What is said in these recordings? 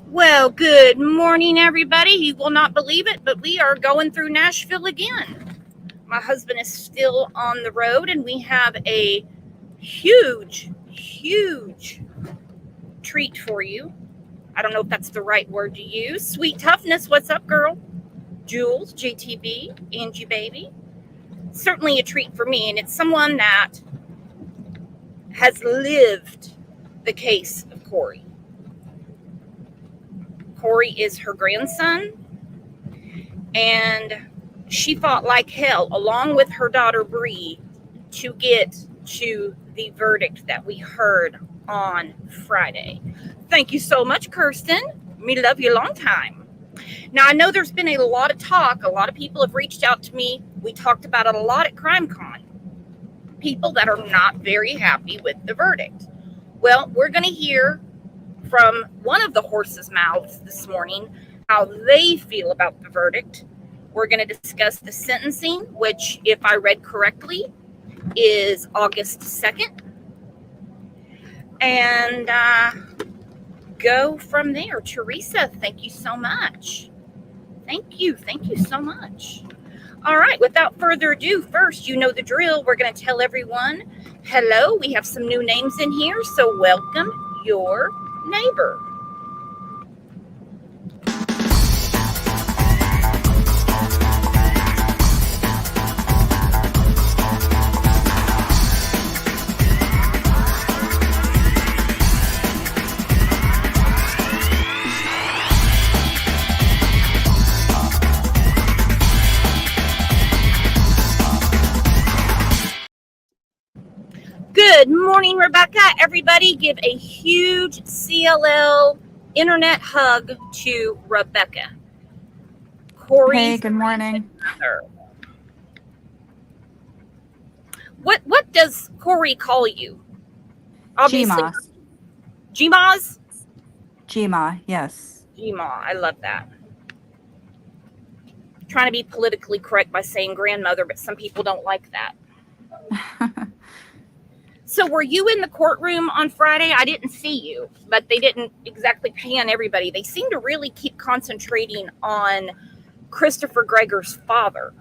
Well, good morning, everybody. You will not believe it, but we are going through Nashville again. My husband is still on the road, and we have a huge treat for you. I don't know if that's the right word to use. Sweet Toughness, what's up, girl? Jules, JTB, Angie Baby. Certainly a treat for me, and it's someone that has lived the case of Corey. Corey is her grandson, and she fought like hell along with her daughter Bree to get to the verdict that we heard on Friday. Thank you so much, Kirsten. Me love you a long time. Now, I know there's been a lot of talk. A lot of people have reached out to me. We talked about it a lot at CrimeCon. People that are not very happy with the verdict. Well, we're going to hear from one of the horses' mouths this morning how they feel about the verdict. We're going to discuss the sentencing, which, if I read correctly, is August 2nd. And go from there. Teresa, thank you so much. Thank you so much. All right, without further ado, first, you know the drill. We're going to tell everyone, hello, we have some new names in here, so welcome your neighbor. Good morning, Rebecca. Everybody give a huge CLL internet hug to Rebecca. Corey's Hey, good morning. mother. What does Corey call you? Gma. Gmas? Gma, yes. Gma. I love that. Trying to be politically correct by saying grandmother, but some people don't like that. So were you in the courtroom on Friday? I didn't see you, but they didn't exactly pan everybody. They seem to really keep concentrating on Christopher Gregor's father.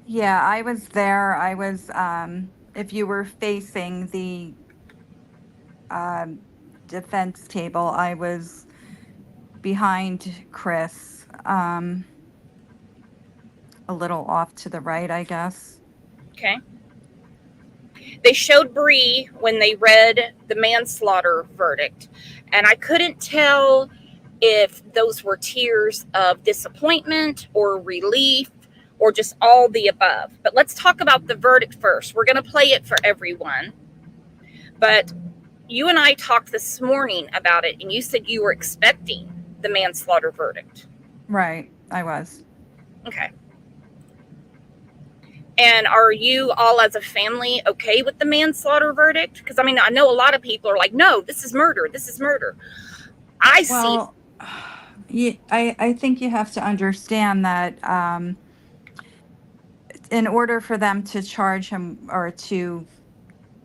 Yeah, I was there. I was, if you were facing the defense table, I was behind Chris, a little off to the right, I guess. Okay. They showed Bree when they read the manslaughter verdict, and I couldn't tell if those were tears of disappointment or relief or just all the above. But let's talk about the verdict first. We're going to play it for everyone. But you and I talked this morning about it, and you said you were expecting the manslaughter verdict. Right, I was. Okay. And are you all as a family okay with the manslaughter verdict? Because, I mean, I know a lot of people are like, no, this is murder. This is murder. I think you have to understand that in order for them to charge him or to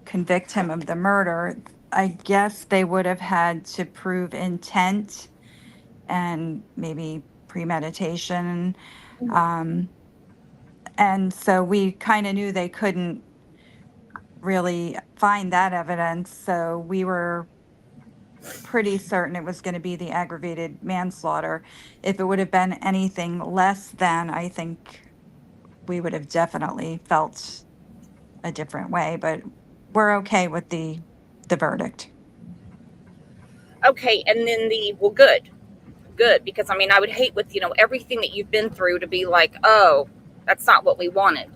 convict him of the murder, I guess they would have had to prove intent and maybe premeditation. And so we kind of knew they couldn't really find that evidence. So we were pretty certain it was going to be the aggravated manslaughter. If it would have been anything less than, I think we would have definitely felt a different way. But we're okay with the verdict. Okay, and then good, because, I mean, I would hate with, everything that you've been through to be like, oh, that's not what we wanted.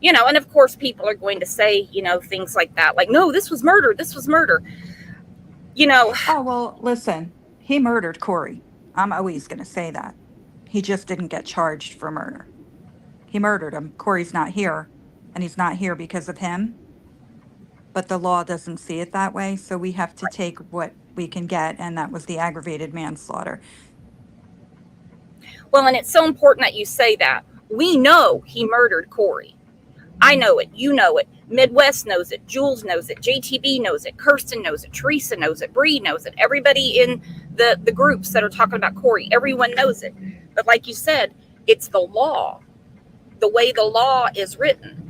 And of course people are going to say, things like that, like, no, this was murder. Oh, well, listen, he murdered Corey. I'm always going to say that. He just didn't get charged for murder. He murdered him. Corey's not here, and he's not here because of him. But the law doesn't see it that way, so we have to take what we can get, and that was the aggravated manslaughter. Well, and it's so important that you say that. We know he murdered Corey. I know it. You know it. Midwest knows it. Jules knows it. JTB knows it. Kirsten knows it. Teresa knows it. Bree knows it. Everybody in the groups that are talking about Corey, everyone knows it. But like you said, it's the law, the way the law is written.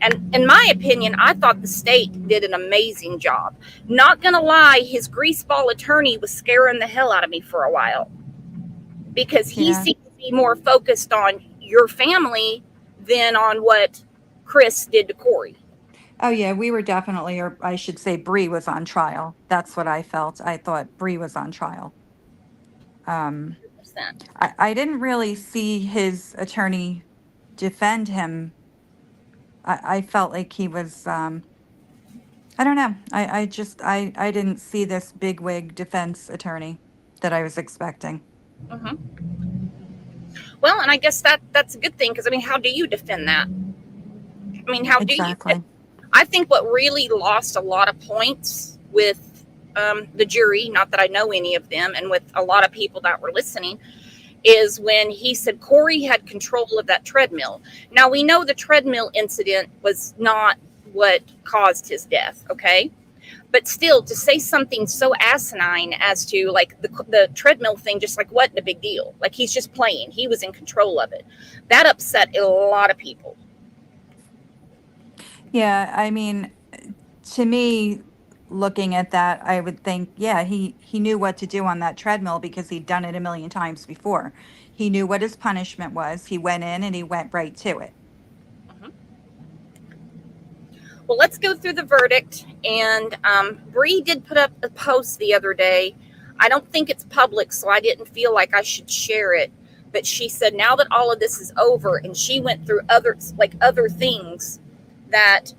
And in my opinion, I thought the state did an amazing job. Not going to lie, his greaseball attorney was scaring the hell out of me for a while because he Yeah. seemed to be more focused on your family than on what Chris did to Corey. Oh, yeah, we were definitely, or I should say Bree was on trial. That's what I felt. I thought Bree was on trial. I didn't really see his attorney defend him. I felt like he was, I don't know. I didn't see this bigwig defense attorney that I was expecting. Mhm. Well, and I guess that's a good thing because I mean, how do you defend that? I mean, how do you? Exactly. I think what really lost a lot of points with the jury, not that I know any of them, and with a lot of people that were listening, is when he said Corey had control of that treadmill. Now, we know the treadmill incident was not what caused his death, okay? But still, to say something so asinine as to like the treadmill thing, just like wasn't a big deal. Like he's just playing. He was in control of it. That upset a lot of people. Yeah, I mean, to me, looking at that, I would think, yeah, he knew what to do on that treadmill because he'd done it a million times before. He knew what his punishment was. He went in and he went right to it. Well, let's go through the verdict. And Bree did put up a post the other day. I don't think it's public, so I didn't feel like I should share it. But she said now that all of this is over, and she went through other things that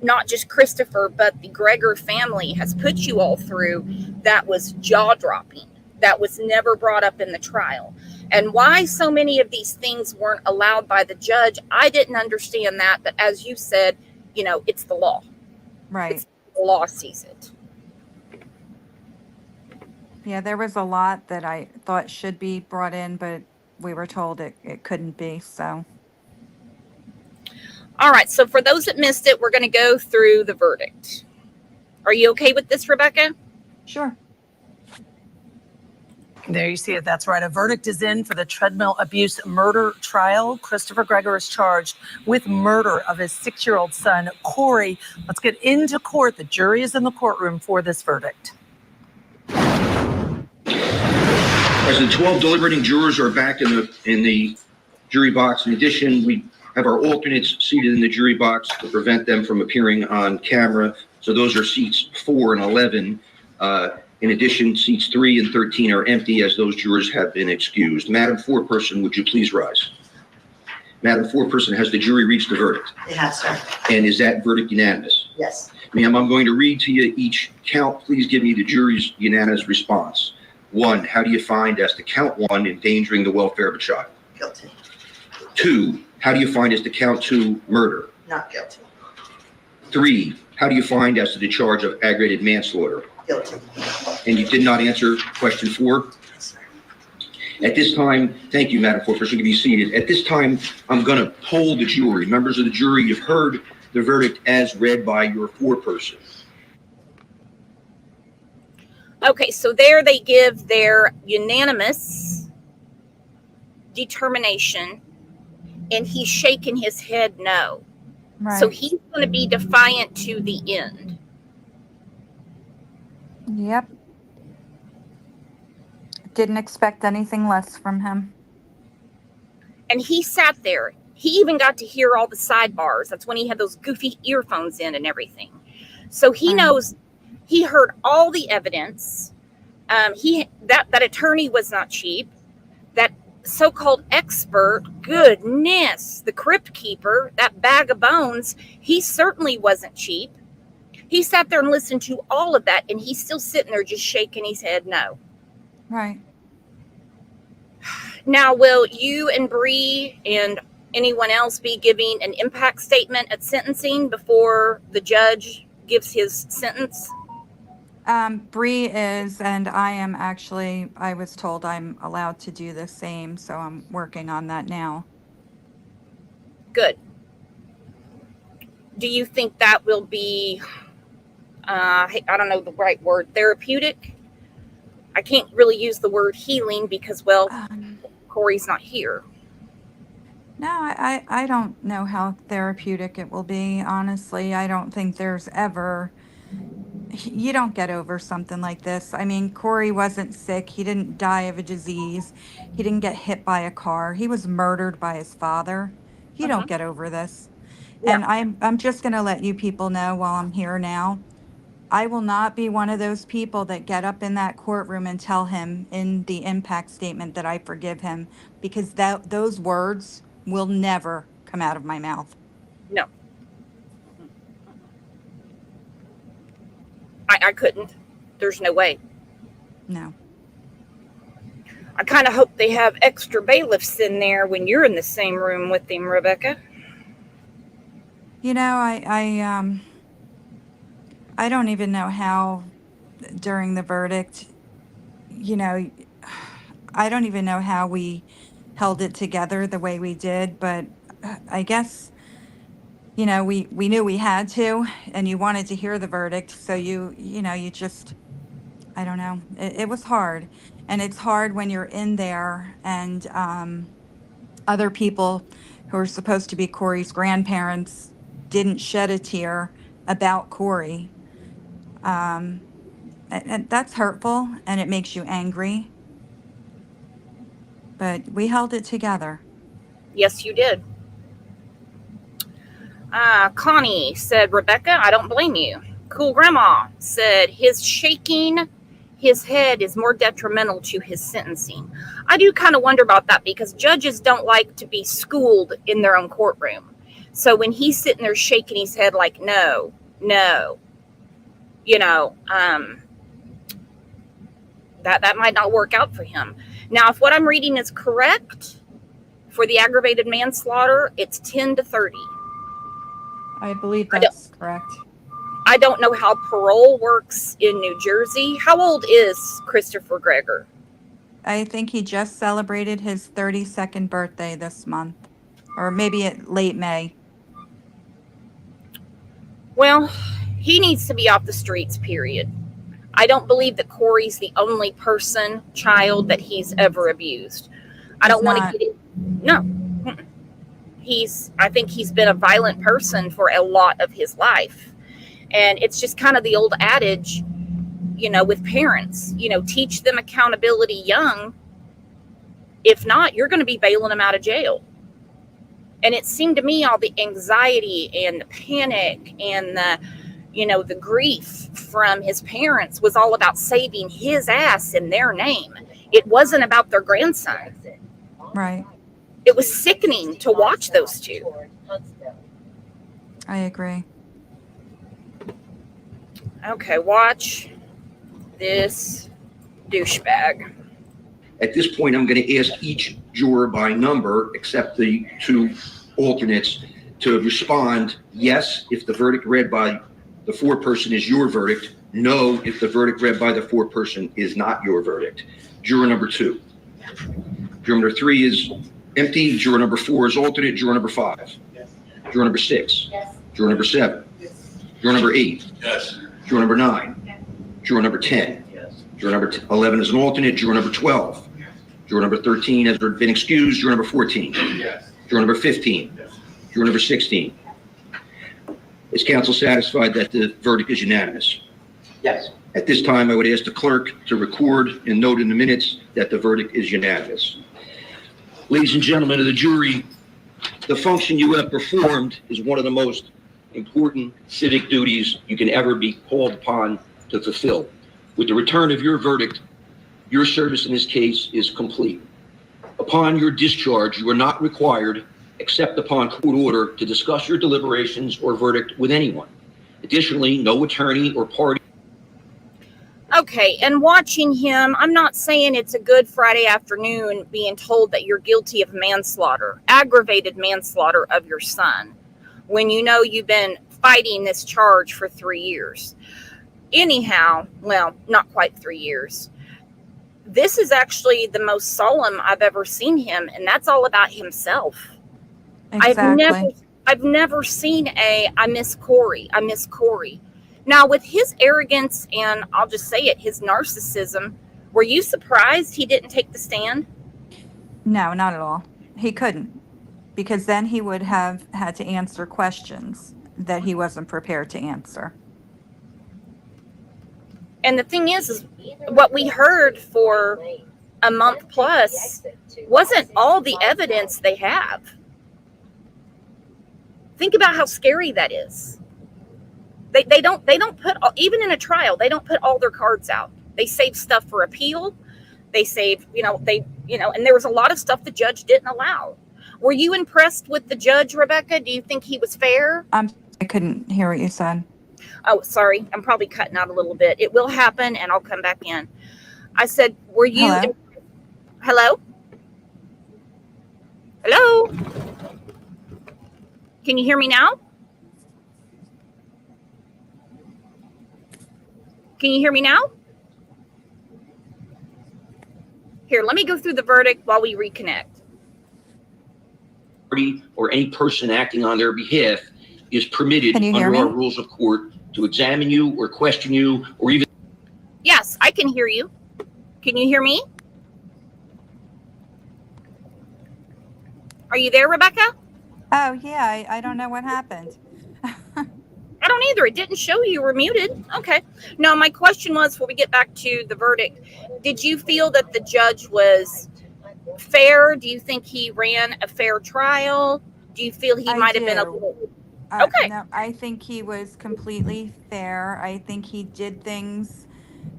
not just Christopher, but the Gregor family has put you all through, that was jaw-dropping. That was never brought up in the trial. And why so many of these things weren't allowed by the judge, I didn't understand that. But as you said, you know, it's the law. Right. It's the law sees it. Yeah, there was a lot that I thought should be brought in, but we were told it couldn't be, so. All right, so for those that missed it, we're going to go through the verdict. Are you okay with this, Rebecca? Sure. There you see it. That's right. A verdict is in for the treadmill abuse murder trial. Christopher Gregor is charged with murder of his 6-year-old son, Corey. Let's get into court. The jury is in the courtroom for this verdict. As the 12 deliberating jurors are back in the jury box. In addition, we have our alternates seated in the jury box to prevent them from appearing on camera. So those are seats 4 and 11. In addition, seats 3 and 13 are empty as those jurors have been excused. Madam Foreperson, would you please rise? Madam Foreperson, has the jury reached the verdict? It has, sir. And is that verdict unanimous? Yes. Ma'am, I'm going to read to you each count. Please give me the jury's unanimous response. 1, how do you find as to count 1, endangering the welfare of a child? Guilty. 2, how do you find as to count 2, murder? Not guilty. 3, how do you find as to the charge of aggravated manslaughter? Guilty. And you did not answer question 4? Yes, sir. At this time, thank you, Madam Foreperson, you can be seated. At this time, I'm going to poll the jury. Members of the jury, you've heard the verdict as read by your foreperson. Okay, so there they give their unanimous determination, and he's shaking his head no. Right. So he's going to be defiant to the end. Yep. Didn't expect anything less from him. And he sat there. He even got to hear all the sidebars. That's when he had those goofy earphones in and everything. So he knows, he heard all the evidence. That attorney was not cheap. That so-called expert, goodness, the crypt keeper, that bag of bones, he certainly wasn't cheap. He sat there and listened to all of that, and he's still sitting there just shaking his head no. Right. Now, will you and Bree and anyone else be giving an impact statement at sentencing before the judge gives his sentence? Bree is, and I am actually, I was told I'm allowed to do the same, so I'm working on that now. Good. do you think that will be, I don't know the right word, therapeutic? I can't really use the word healing because, well, Corey's not here. No, I don't know how therapeutic it will be, honestly. I don't think there's ever, you don't get over something like this. I mean, Corey wasn't sick. He didn't die of a disease. He didn't get hit by a car. He was murdered by his father. You don't get over this. Yeah. And I'm just going to let you people know while I'm here now. I will not be one of those people that get up in that courtroom and tell him in the impact statement that I forgive him, because those words will never come out of my mouth. No. I couldn't. There's no way. No. I kind of hope they have extra bailiffs in there when you're in the same room with him, Rebecca. You know, I don't even know how during the verdict, you know, I don't even know how we held it together the way we did, but I guess, you know, we knew we had to, and you wanted to hear the verdict. So you know, you just, I don't know. It was hard. And it's hard when you're in there and other people who are supposed to be Corey's grandparents didn't shed a tear about Corey. And that's hurtful and it makes you angry. But we held it together. Yes, you did. Connie said, Rebecca, I don't blame you. Cool Grandma said, his shaking his head is more detrimental to his sentencing. I do kind of wonder about that because judges don't like to be schooled in their own courtroom. So when he's sitting there shaking his head like, no, you know, that might not work out for him. Now, if what I'm reading is correct, for the aggravated manslaughter, it's 10 to 30. I believe that's correct. I don't know how parole works in New Jersey. How old is Christopher Gregor? I think he just celebrated his 32nd birthday this month, or maybe late May. Well, he needs to be off the streets, period. I don't believe that Corey's the only child that he's ever abused. I don't want to get it. No. I think he's been a violent person for a lot of his life. And it's just kind of the old adage, you know, with parents, you know, teach them accountability young. If not, you're going to be bailing them out of jail. And it seemed to me all the anxiety and the panic and the, you know, the grief from his parents was all about saving his ass in their name. It wasn't about their grandson. Right. It was sickening to watch those two. I agree. Okay, watch this douchebag. At this point, I'm going to ask each juror by number, except the two alternates, to respond yes if the verdict read by the foreperson is your verdict, no if the verdict read by the foreperson is not your verdict. Juror number 2. Juror number 3 is empty. Juror number 4 is alternate. Juror number 5. Yes. Juror number 6. Yes. Juror number 7. Yes. Juror number 8. Yes. Juror number 9. Yes. Juror number 10. Yes. Juror number 11 is an alternate. Juror number 12. Juror number 13 has been excused. Juror number 14. Yes. Juror number 15. Yes. Juror number 16. Is counsel satisfied that the verdict is unanimous? Yes. At this time, I would ask the clerk to record and note in the minutes that the verdict is unanimous. Ladies and gentlemen of the jury, the function you have performed is one of the most important civic duties you can ever be called upon to fulfill. With the return of your verdict, your service in this case is complete. Upon your discharge, you are not required, except upon court order, to discuss your deliberations or verdict with anyone. Additionally, no attorney or party. Okay, and watching him, I'm not saying it's a good Friday afternoon being told that you're guilty of manslaughter, aggravated manslaughter of your son, when you know you've been fighting this charge for 3 years. Anyhow, well, not quite 3 years. This is actually the most solemn I've ever seen him, and that's all about himself. Exactly. I've never seen I miss Corey. I miss Corey. Now, with his arrogance and I'll just say it, his narcissism, were you surprised he didn't take the stand? No, not at all. He couldn't, because then he would have had to answer questions that he wasn't prepared to answer. And the thing is what we heard for a month plus wasn't all the evidence they have. Think about how scary that is. They don't put, even in a trial, they don't put all their cards out. They save stuff for appeal. They save, and there was a lot of stuff the judge didn't allow. Were you impressed with the judge, Rebecca? Do you think he was fair? I couldn't hear what you said. Oh, sorry. I'm probably cutting out a little bit. It will happen and I'll come back in. I said, were you? Hello? Hello? Can you hear me now? Can you hear me now? Here, let me go through the verdict while we reconnect. Or any person acting on their behalf is permitted under our rules of court to examine you or question you or even. Yes, I can hear you. Can you hear me? Are you there, Rebecca? Oh, yeah, I don't know what happened. I don't either. It didn't show you were muted. Okay. No, my question was, before we get back to the verdict, did you feel that the judge was fair? Do you think he ran a fair trial? Do you feel he might have been a little... Okay. No, I think he was completely fair. I think he did things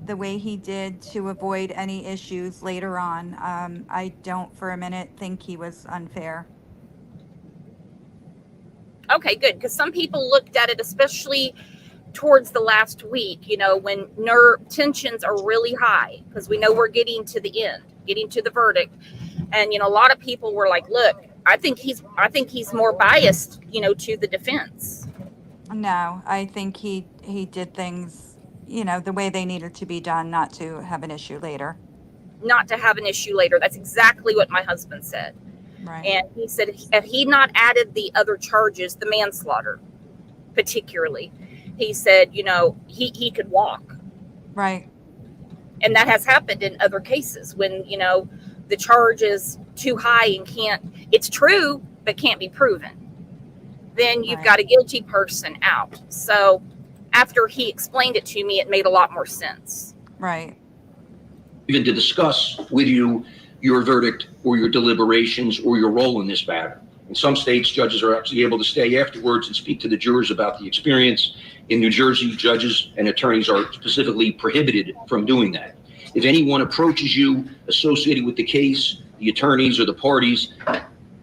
the way he did to avoid any issues later on. I don't for a minute think he was unfair. Okay, good. Because some people looked at it, especially towards the last week, when nerve tensions are really high, because we know we're getting to the end, getting to the verdict. And, a lot of people were like, look, I think he's more biased, to the defense. No, I think he did things, the way they needed to be done, not to have an issue later. Not to have an issue later. That's exactly what my husband said. Right. And he said if he not added the other charges, the manslaughter particularly, he said, he could walk. Right. And that has happened in other cases when, the charge is too high and it's true, but can't be proven. Then you've got a guilty person out. So after he explained it to me, it made a lot more sense. Right. Even to discuss with you your verdict or your deliberations or your role in this matter. In some states, judges are actually able to stay afterwards and speak to the jurors about the experience. In New Jersey, judges and attorneys are specifically prohibited from doing that. If anyone approaches you associated with the case, the attorneys or the parties,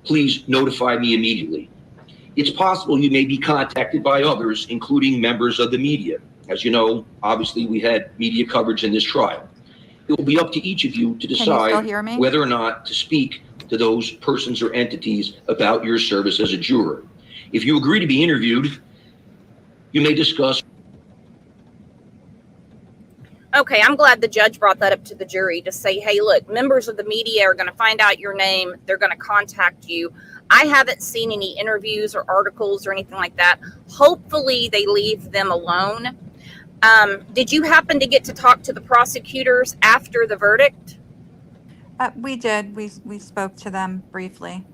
please notify me immediately. It's possible you may be contacted by others, including members of the media. As you know, obviously we had media coverage in this trial. It will be up to each of you to decide whether or not to speak to those persons or entities about your service as a juror. If you agree to be interviewed, you may discuss. Okay, I'm glad the judge brought that up to the jury to say, hey, look, members of the media are going to find out your name. They're going to contact you. I haven't seen any interviews or articles or anything like that. Hopefully they leave them alone. Did you happen to get to talk to the prosecutors after the verdict? We did. We spoke to them briefly.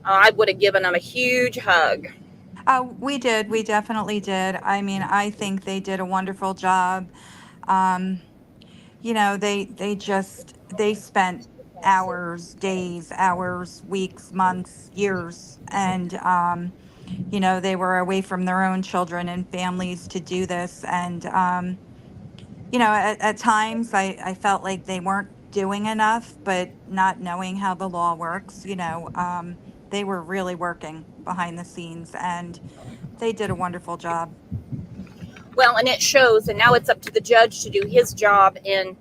I would have given them a huge hug. We did. We definitely did. I mean, I think they did a wonderful job. They spent hours, days, hours, weeks, months, years, and they were away from their own children and families to do this. And, at times I felt like they weren't doing enough, but not knowing how the law works, they were really working behind the scenes and they did a wonderful job. Well, and it shows, and now it's up to the judge to do his job and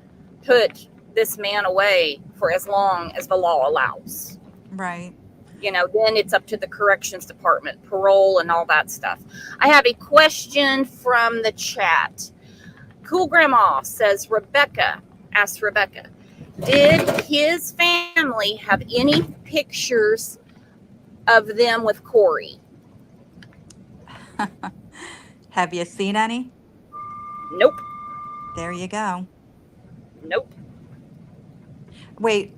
put this man away for as long as the law allows. Right. Then it's up to the corrections department, parole and all that stuff. I have a question from the chat. Cool Grandma says, asked Rebecca, did his family have any pictures of them with Corey? Have you seen any? Nope. There you go. Nope. Wait.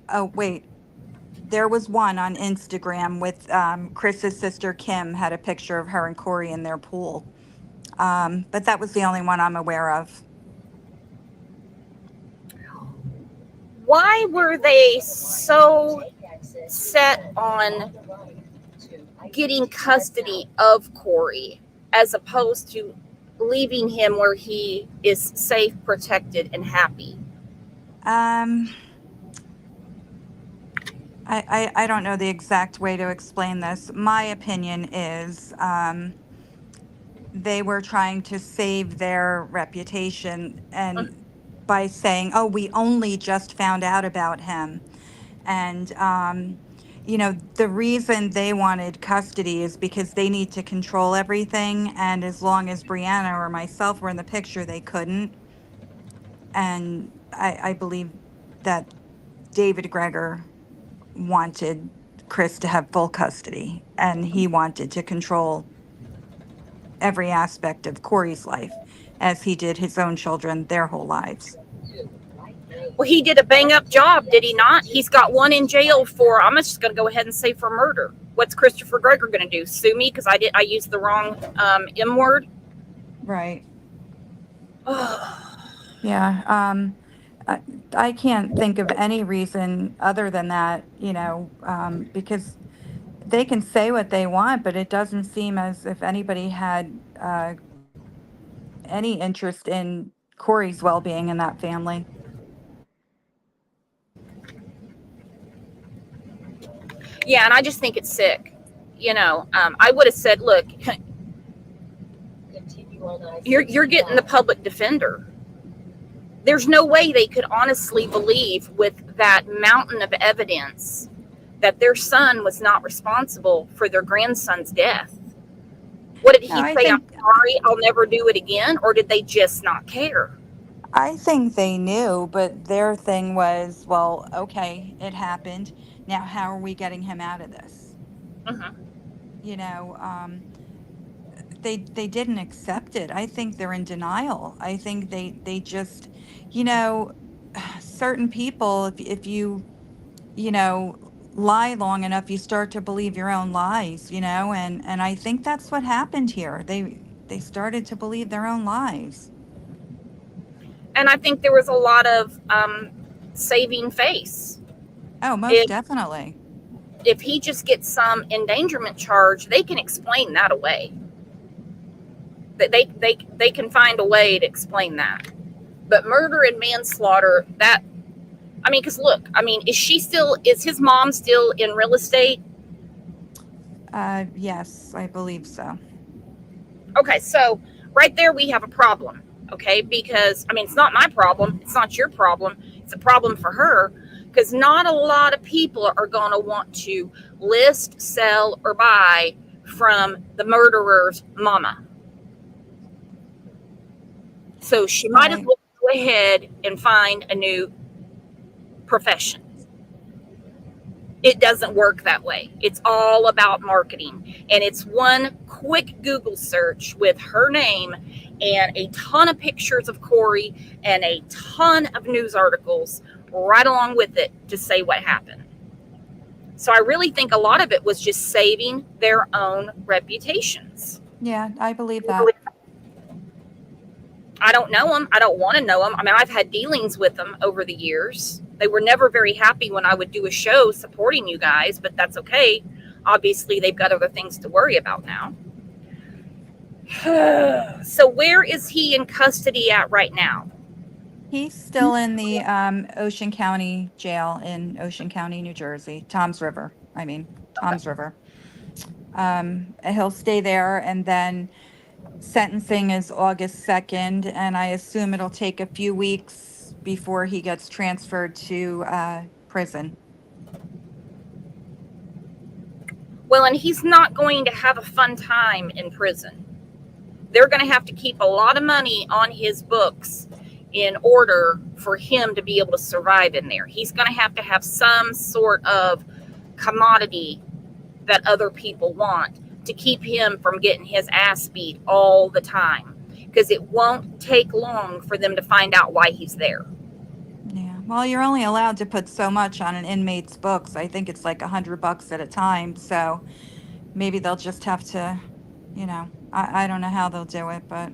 There was one on Instagram with Chris's sister Kim had a picture of her and Corey in their pool. But that was the only one I'm aware of. Why were they so set on getting custody of Corey as opposed to leaving him where he is safe, protected, and happy? I don't know the exact way to explain this. My opinion is they were trying to save their reputation and by saying, oh, we only just found out about him. And, the reason they wanted custody is because they need to control everything. And as long as Brianna or myself were in the picture, they couldn't. And I believe that David Gregor wanted Chris to have full custody and he wanted to control every aspect of Corey's life as he did his own children their whole lives. Well, he did a bang up job, did he not? He's got one in jail for, I'm just going to go ahead and say for murder. What's Christopher Gregor going to do? Sue me because I used the wrong M word? Right. Yeah. I can't think of any reason other than that, because they can say what they want, but it doesn't seem as if anybody had any interest in Corey's well-being in that family. Yeah, and I just think it's sick. I would have said, look, you're getting the public defender. There's no way they could honestly believe with that mountain of evidence that their son was not responsible for their grandson's death. What did he say? I'm sorry, I'll never do it again? Or did they just not care? I think they knew, but their thing was, well, okay, it happened. Now, how are we getting him out of this? They didn't accept it. I think they're in denial. I think they just, certain people, if you lie long enough, you start to believe your own lies, and I think that's what happened here. They started to believe their own lies. And I think there was a lot of saving face. Oh, most definitely. If he just gets some endangerment charge, they can explain that away. They can find a way to explain that. But murder and manslaughter, because look, is his mom still in real estate? Yes, I believe so. Okay, so right there we have a problem, okay? Because, it's not my problem. It's not your problem. It's a problem for her because not a lot of people are going to want to list, sell, or buy from the murderer's mama. So she might as well go ahead and find a new profession. It doesn't work that way. It's all about marketing. And it's one quick Google search with her name and a ton of pictures of Corey and a ton of news articles right along with it to say what happened. So I really think a lot of it was just saving their own reputations. Yeah, I believe that. I don't know them. I don't want to know them. I've had dealings with them over the years. They were never very happy when I would do a show supporting you guys, but that's okay. Obviously, they've got other things to worry about now. So where is he in custody at right now? He's still in the Ocean County Jail in Ocean County, New Jersey. Tom's River. He'll stay there, and then sentencing is August 2nd, and I assume it'll take a few weeks before he gets transferred to prison. Well, and he's not going to have a fun time in prison. They're going to have to keep a lot of money on his books in order for him to be able to survive in there. He's going to have some sort of commodity that other people want to keep him from getting his ass beat all the time, because it won't take long for them to find out why he's there. Yeah. Well, you're only allowed to put so much on an inmate's books. I think it's like $100 at a time. So maybe they'll just have to, I don't know how they'll do it, but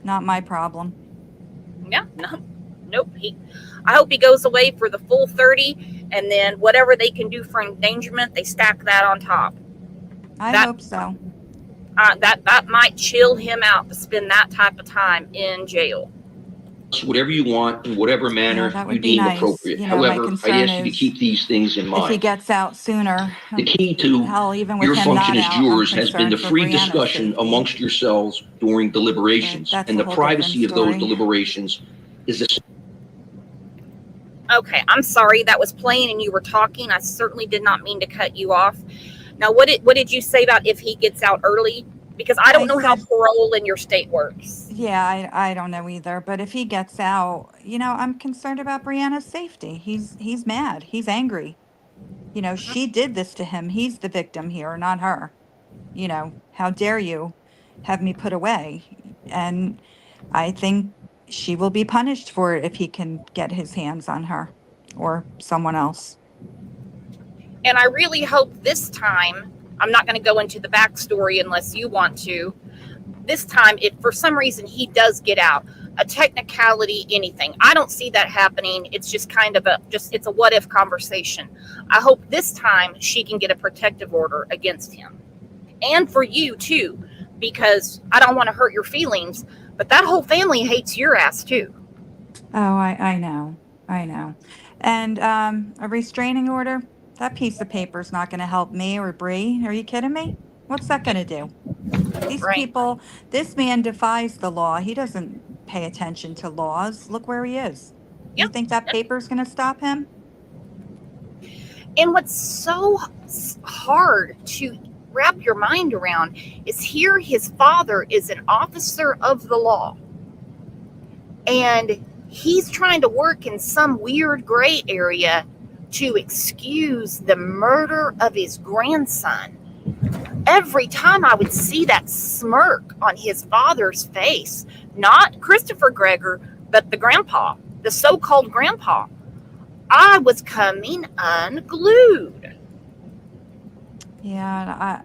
not my problem. Yeah, no, nope. I hope he goes away for the full 30, and then whatever they can do for endangerment, they stack that on top. I That- hope so. That might chill him out to spend that type of time in jail. Whatever you want, in whatever manner that would you be deem nice. appropriate. My However, I concern ask you to is keep these things in if he mind. gets out sooner, The key to hell, even with your him function not as out, I'm jurors has been the concerned for free Brianna's discussion safety. amongst yourselves during deliberations, But that's and a the whole privacy of different those story. deliberations is the Okay, I'm sorry, that was playing and you were talking. I certainly did not mean to cut you off. Now, what did you say about if he gets out early? Because I don't I know how said- parole in your state works. Yeah, I don't know either. But if he gets out, I'm concerned about Brianna's safety. He's mad. He's angry. She did this to him. He's the victim here, not her. How dare you have me put away? And I think she will be punished for it if he can get his hands on her or someone else. And I really hope this time, I'm not going to go into the backstory unless you want to. This time, if for some reason he does get out, a technicality, anything, I don't see that happening. It's just kind of it's a what if conversation. I hope this time she can get a protective order against him. And for you too, because I don't want to hurt your feelings, but that whole family hates your ass too. Oh, I know. And a restraining order, that piece of paper is not going to help me or Bree. Are you kidding me? What's that going to do? These Right. people, this man defies the law. He doesn't pay attention to laws. Look where he is. You Yep. think that paper's going to stop him? And what's so hard to wrap your mind around is here his father is an officer of the law. And he's trying to work in some weird gray area to excuse the murder of his grandson. Every time I would see that smirk on his father's face, not Christopher Gregor, but the grandpa, the so-called grandpa, I was coming unglued. Yeah,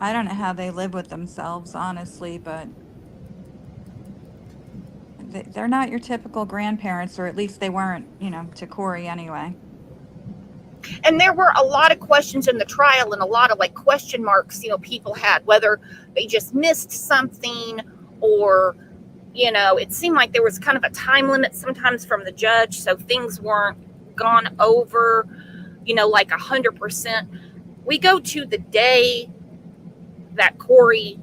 I don't know how they live with themselves, honestly, but they're not your typical grandparents, or at least they weren't, to Corey anyway. And there were a lot of questions in the trial and a lot of question marks, people had, whether they just missed something or, it seemed like there was kind of a time limit sometimes from the judge. So things weren't gone over, 100%. We go to the day that Corey,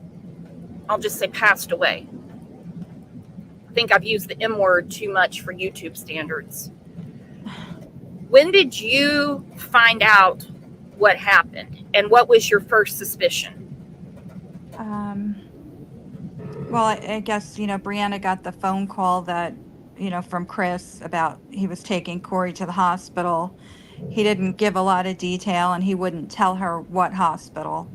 I'll just say, passed away. I think I've used the M word too much for YouTube standards. When did you find out what happened, and what was your first suspicion? Well, I guess, Brianna got the phone call that, from Chris about he was taking Corey to the hospital. He didn't give a lot of detail, and he wouldn't tell her what hospital.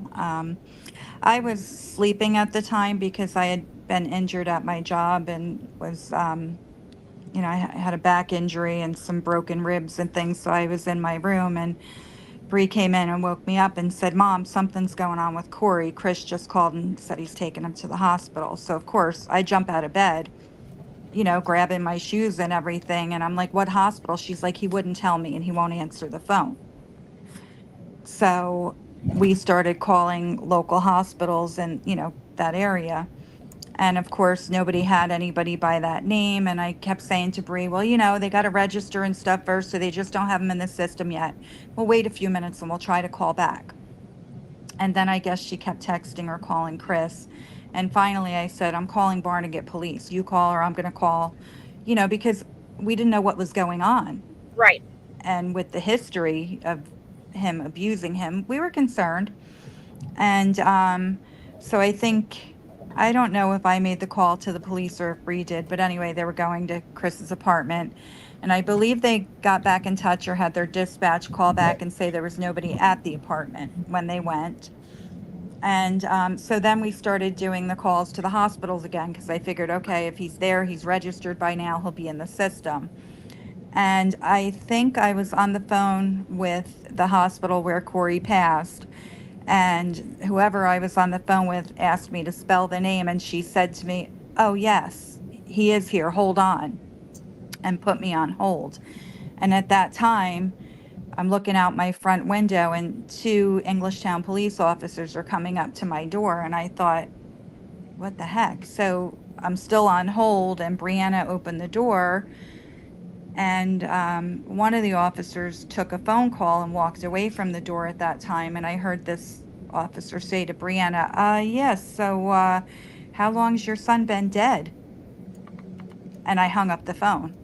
I was sleeping at the time because I had been injured at my job and was, I had a back injury and some broken ribs and things. So I was in my room, and Bree came in and woke me up and said, "Mom, something's going on with Corey. Chris just called and said he's taking him to the hospital." So of course I jump out of bed, grabbing my shoes and everything. And I'm like, "What hospital?" She's like, "He wouldn't tell me and he won't answer the phone." So we started calling local hospitals in, that area. And of course, nobody had anybody by that name. And I kept saying to Bree, "Well, they got to register and stuff first, so they just don't have them in the system yet. We'll wait a few minutes and we'll try to call back." And then I guess she kept texting or calling Chris. And finally I said, "I'm calling Barnegat Police. You call, or I'm going to call," because we didn't know what was going on. Right. And with the history of him abusing him, we were concerned. And so I don't know if I made the call to the police or if Bree did, but anyway, they were going to Chris's apartment. And I believe they got back in touch or had their dispatch call back and say there was nobody at the apartment when they went. And so then we started doing the calls to the hospitals again because I figured, okay, if he's there, he's registered by now, he'll be in the system. And I think I was on the phone with the hospital where Corey passed. And whoever I was on the phone with asked me to spell the name. And she said to me, oh, yes, he is here. Hold on. And put me on hold. And at that time, I'm looking out my front window and two Englishtown police officers are coming up to my door. And I thought, what the heck? So I'm still on hold, and Brianna opened the door. And one of the officers took a phone call and walked away from the door at that time. And I heard this officer say to Brianna, yes, so how long's your son been dead? And I hung up the phone.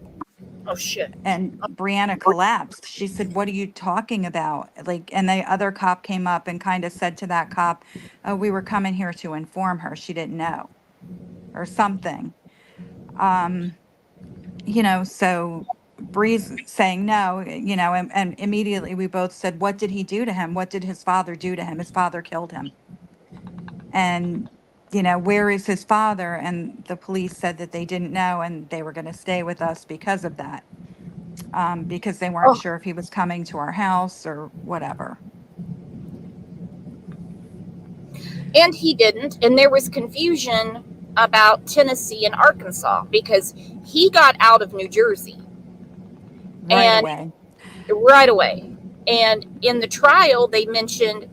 Oh, shit. And Brianna collapsed. She said, what are you talking about? Like, and the other cop came up and kind of said to that cop, oh, we were coming here to inform her. She didn't know, or something. So Bree's saying no, and immediately we both said, what did he do to him? What did his father do to him? His father killed him. And, where is his father? And the police said that they didn't know and they were going to stay with us because of that. Because they weren't sure if he was coming to our house or whatever. And he didn't. And there was confusion about Tennessee and Arkansas because he got out of New Jersey right away. And in the trial, they mentioned,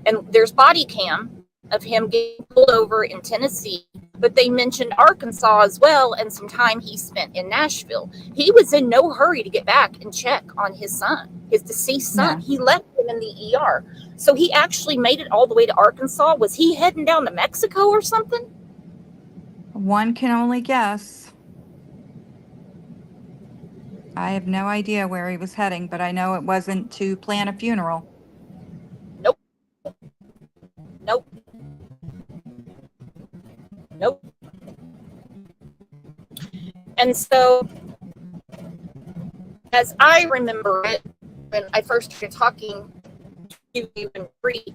and there's body cam of him getting pulled over in Tennessee, but they mentioned Arkansas as well and some time he spent in Nashville. He was in no hurry to get back and check on his son, his deceased son. Yeah. He left him in the ER. So he actually made it all the way to Arkansas. Was he heading down to Mexico or something? One can only guess. I have no idea where he was heading, but I know it wasn't to plan a funeral. Nope. And so, as I remember it, when I first started talking to you and Bree,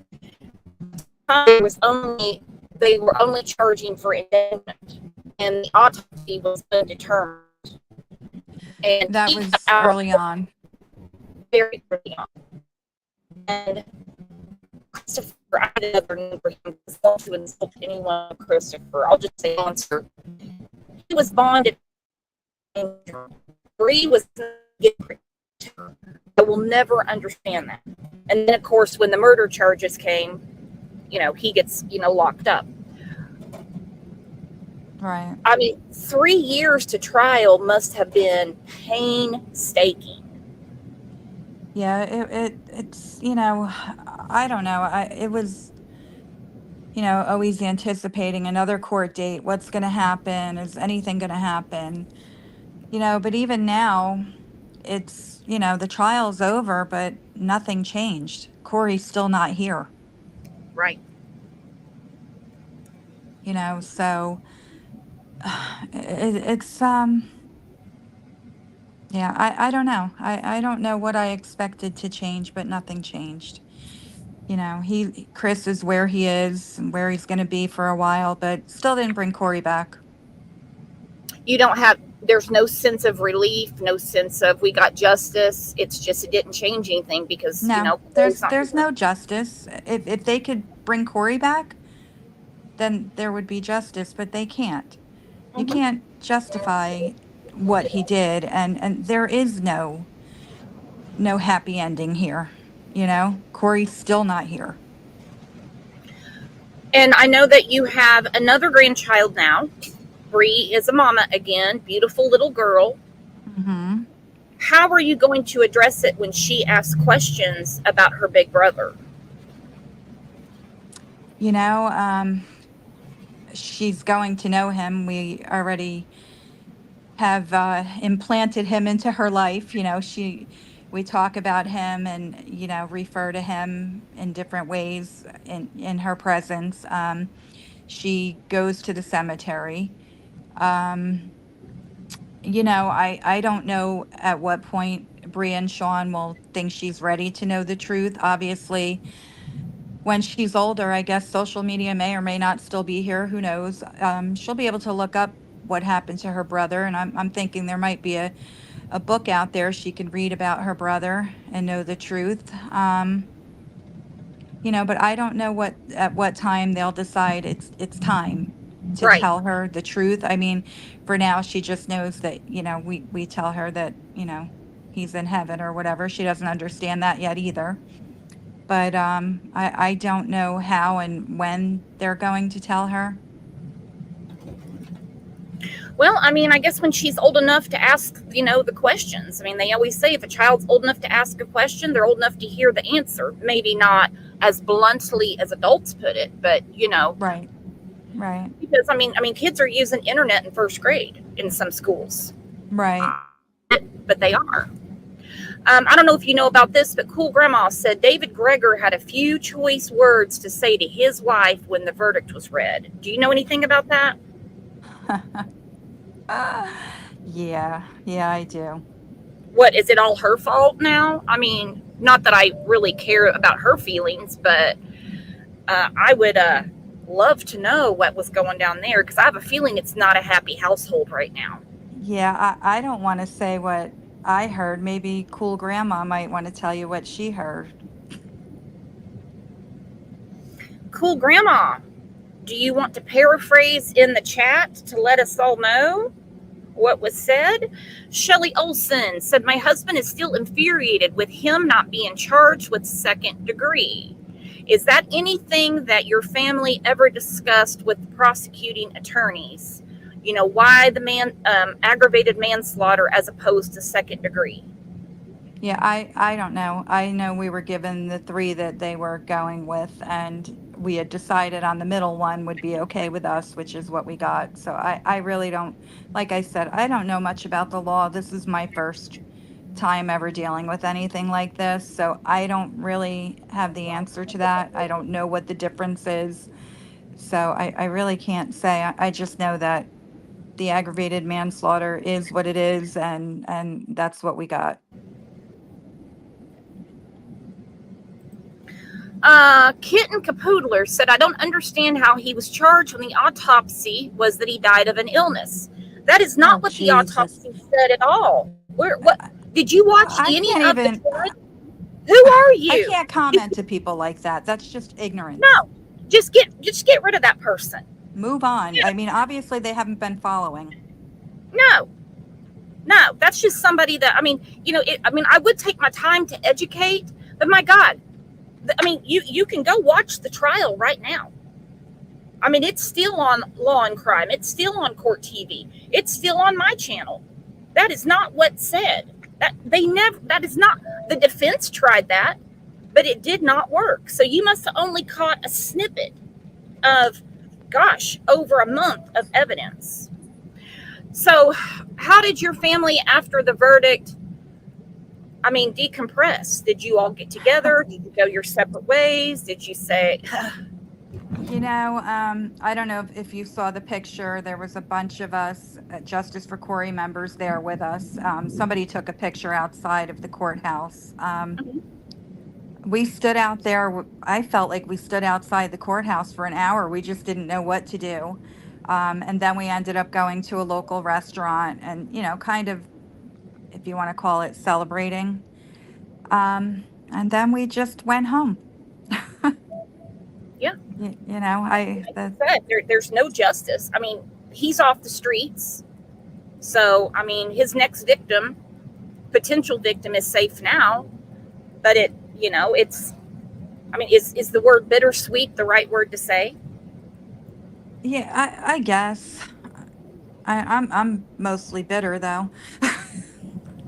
they were only charging for indictment, and the autopsy was undetermined. And that was early on. Very early on. And Christopher, I never knew him to insult anyone. Christopher, I'll just say monster. He was bonded. Bree was I will never understand that. And then, of course, when the murder charges came, he gets, locked up. Right. I mean, 3 years to trial must have been painstaking. Yeah, it's, I don't know. It was, always anticipating another court date. What's going to happen? Is anything going to happen? But even now, it's, the trial's over, but nothing changed. Corey's still not here. Right. So it's, yeah, I don't know. I don't know what I expected to change, but nothing changed. Chris is where he is and where he's going to be for a while, but still didn't bring Corey back. There's no sense of relief, no sense of we got justice. It's just, it didn't change anything because, there's no justice. If they could bring Corey back, then there would be justice, but they can't. You can't justify what he did, and there is no happy ending here. Corey's still not here. And I know that you have another grandchild now. Bree is a mama again, beautiful little girl. Mm-hmm. How are you going to address it when she asks questions about her big brother? She's going to know him. We already have implanted him into her life. We talk about him and, refer to him in different ways in her presence. She goes to the cemetery. I don't know at what point Bree and Sean will think she's ready to know the truth. Obviously, when she's older, I guess social media may or may not still be here. Who knows? She'll be able to look up what happened to her brother. And I'm thinking there might be a book out there she can read about her brother and know the truth. But I don't know at what time they'll decide it's time to Right. tell her the truth. I mean, for now, she just knows that, we tell her that, he's in heaven or whatever. She doesn't understand that yet either. But I don't know how and when they're going to tell her. Well, I mean, I guess when she's old enough to ask, the questions. I mean, they always say if a child's old enough to ask a question, they're old enough to hear the answer. Maybe not as bluntly as adults put it, but Right. because I mean, kids are using internet in first grade in some schools, Right. but they are. I don't know if you know about this, but Cool Grandma said David Gregor had a few choice words to say to his wife when the verdict was read. Do you know anything about that? Yeah, I do. What, is it all her fault now? I mean, not that I really care about her feelings, but I would love to know what was going down there, because I have a feeling it's not a happy household right now. Yeah, I don't want to say what I heard. Maybe Cool Grandma might want to tell you what she heard. Cool Grandma, do you want to paraphrase in the chat to let us all know what was said? Shelley Olson said, my husband is still infuriated with him not being charged with second degree. Is that anything that your family ever discussed with the prosecuting attorneys? Why the aggravated manslaughter as opposed to second degree? Yeah, I don't know. I know we were given the 3 that they were going with, and we had decided on the middle one would be okay with us, which is what we got. So I really don't, like I said, I don't know much about the law. This is my first time ever dealing with anything like this. So I don't really have the answer to that. I don't know what the difference is. So I really can't say. I just know that the aggravated manslaughter is what it is, and that's what we got. Kitten Capoodler said, I don't understand how he was charged when the autopsy was that he died of an illness. That is not what Jesus. the autopsy said at all. What did you watch I any can't of even- the trial? Who are you? I can't comment to people like that. That's just ignorance. No, just get rid of that person. Move on. I mean, obviously they haven't been following. No, that's just somebody that, I mean, I would take my time to educate, but my God, I mean, you can go watch the trial right now. I mean, it's still on Law and Crime. It's still on Court TV. It's still on my channel. That is not what's said. That is not, the defense tried that, but it did not work. So you must have only caught a snippet of, gosh, over a month of evidence. So how did your family, after the verdict, decompress? Did you all get together? Did you go your separate ways? Did you say, I don't know if you saw the picture. There was a bunch of us, Justice for Corey members there with us. Somebody took a picture outside of the courthouse. We stood out there. I felt like we stood outside the courthouse for an hour. We just didn't know what to do. And then we ended up going to a local restaurant and, kind of, if you want to call it, celebrating. And then we just went home. Yeah. There's no justice. I mean, he's off the streets. So, I mean, his next victim, potential victim, is safe now. But is the word bittersweet the right word to say? Yeah, I guess. I'm mostly bitter though.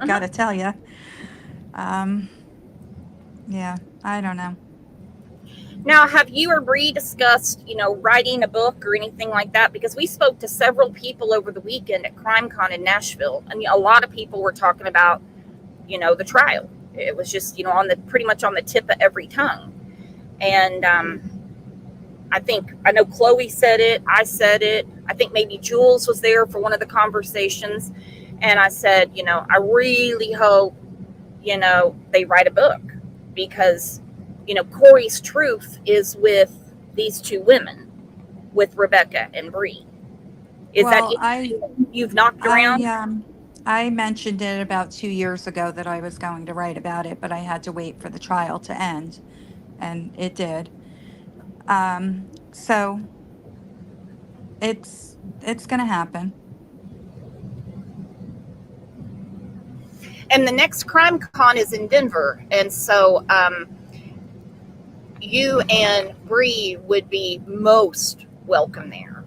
Gotta tell you. Yeah, I don't know. Now, have you or Bree discussed, writing a book or anything like that? Because we spoke to several people over the weekend at CrimeCon in Nashville, and a lot of people were talking about, the trial. It was just, pretty much on the tip of every tongue. And I know Chloe said it. I said it. I think maybe Jules was there for one of the conversations. And I said, I really hope, they write a book, because Corey's truth is with these two women, with Rebecca and Bree. Is Well, that you've knocked around? I mentioned it about 2 years ago that I was going to write about it, but I had to wait for the trial to end, and it did. So it's going to happen. And the next crime con is in Denver, and so you and Bree would be most welcome there.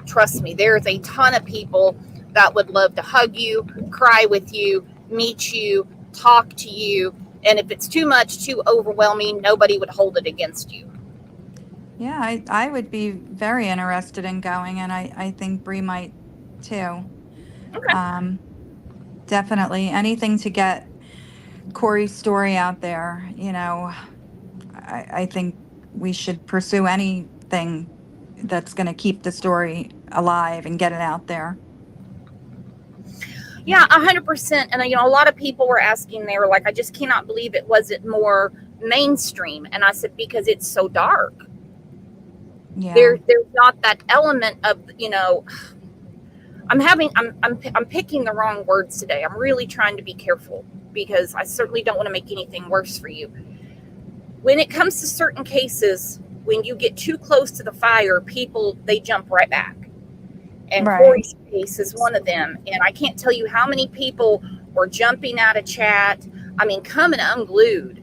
Trust me, there's a ton of people that would love to hug you, cry with you, meet you, talk to you, and if it's too much, too overwhelming, nobody would hold it against you. Yeah, I would be very interested in going, and I think Bree might too. Okay. Definitely anything to get Corey's story out there. I think we should pursue anything that's going to keep the story alive and get it out there. Yeah, 100%. And a lot of people were asking, they were like, I just cannot believe it wasn't more mainstream. And I said, because it's so dark. Yeah. There's not that element of, I'm picking the wrong words today. I'm really trying to be careful because I certainly don't want to make anything worse for you. When it comes to certain cases, when you get too close to the fire, people, they jump right back. And Right. Corey's case is one of them. And I can't tell you how many people were jumping out of chat. I mean, coming unglued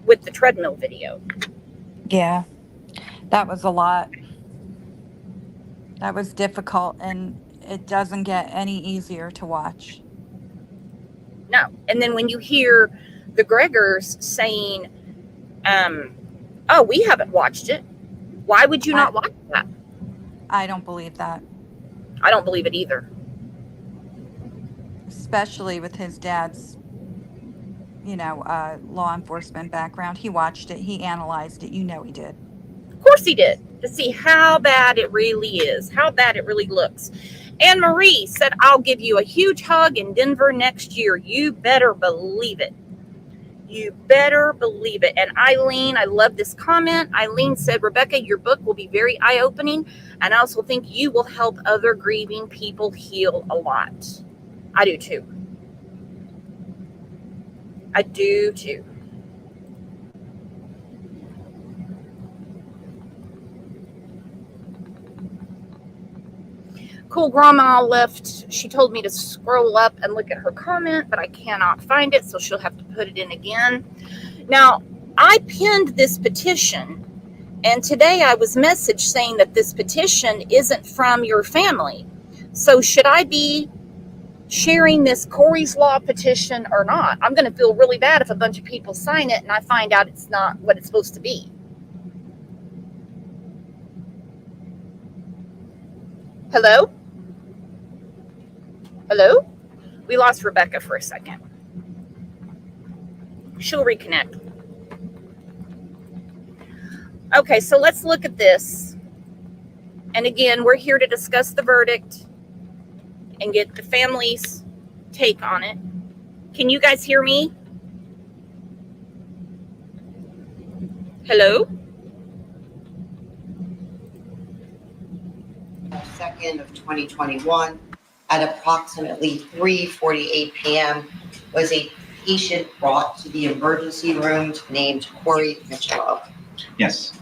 with the treadmill video. Yeah, that was a lot. That was difficult, and it doesn't get any easier to watch. No. And then when you hear the Gregors saying, oh, we haven't watched it. Why would you not watch that? I don't believe that. I don't believe it either. Especially with his dad's, law enforcement background. He watched it. He analyzed it. He did. Of course he did, to see how bad it really is, how bad it really looks. Anne Marie said, I'll give you a huge hug in Denver next year. You better believe it. You better believe it. And Eileen, I love this comment. Eileen said, Rebecca, your book will be very eye-opening. And I also think you will help other grieving people heal a lot. I do too. I do too. Cool Grandma left. She told me to scroll up and look at her comment, but I cannot find it, so she'll have to put it in again. Now, I pinned this petition, and today I was messaged saying that this petition isn't from your family. So should I be sharing this Corey's Law petition or not? I'm going to feel really bad if a bunch of people sign it and I find out it's not what it's supposed to be. Hello? Hello? We lost Rebecca for a second. She'll reconnect. Okay, so let's look at this. And again, we're here to discuss the verdict and get the family's take on it. Can you guys hear me? Hello? 2nd of 2021 at approximately 3:48 p.m. was a patient brought to the emergency room named Corey Mitchell. Yes.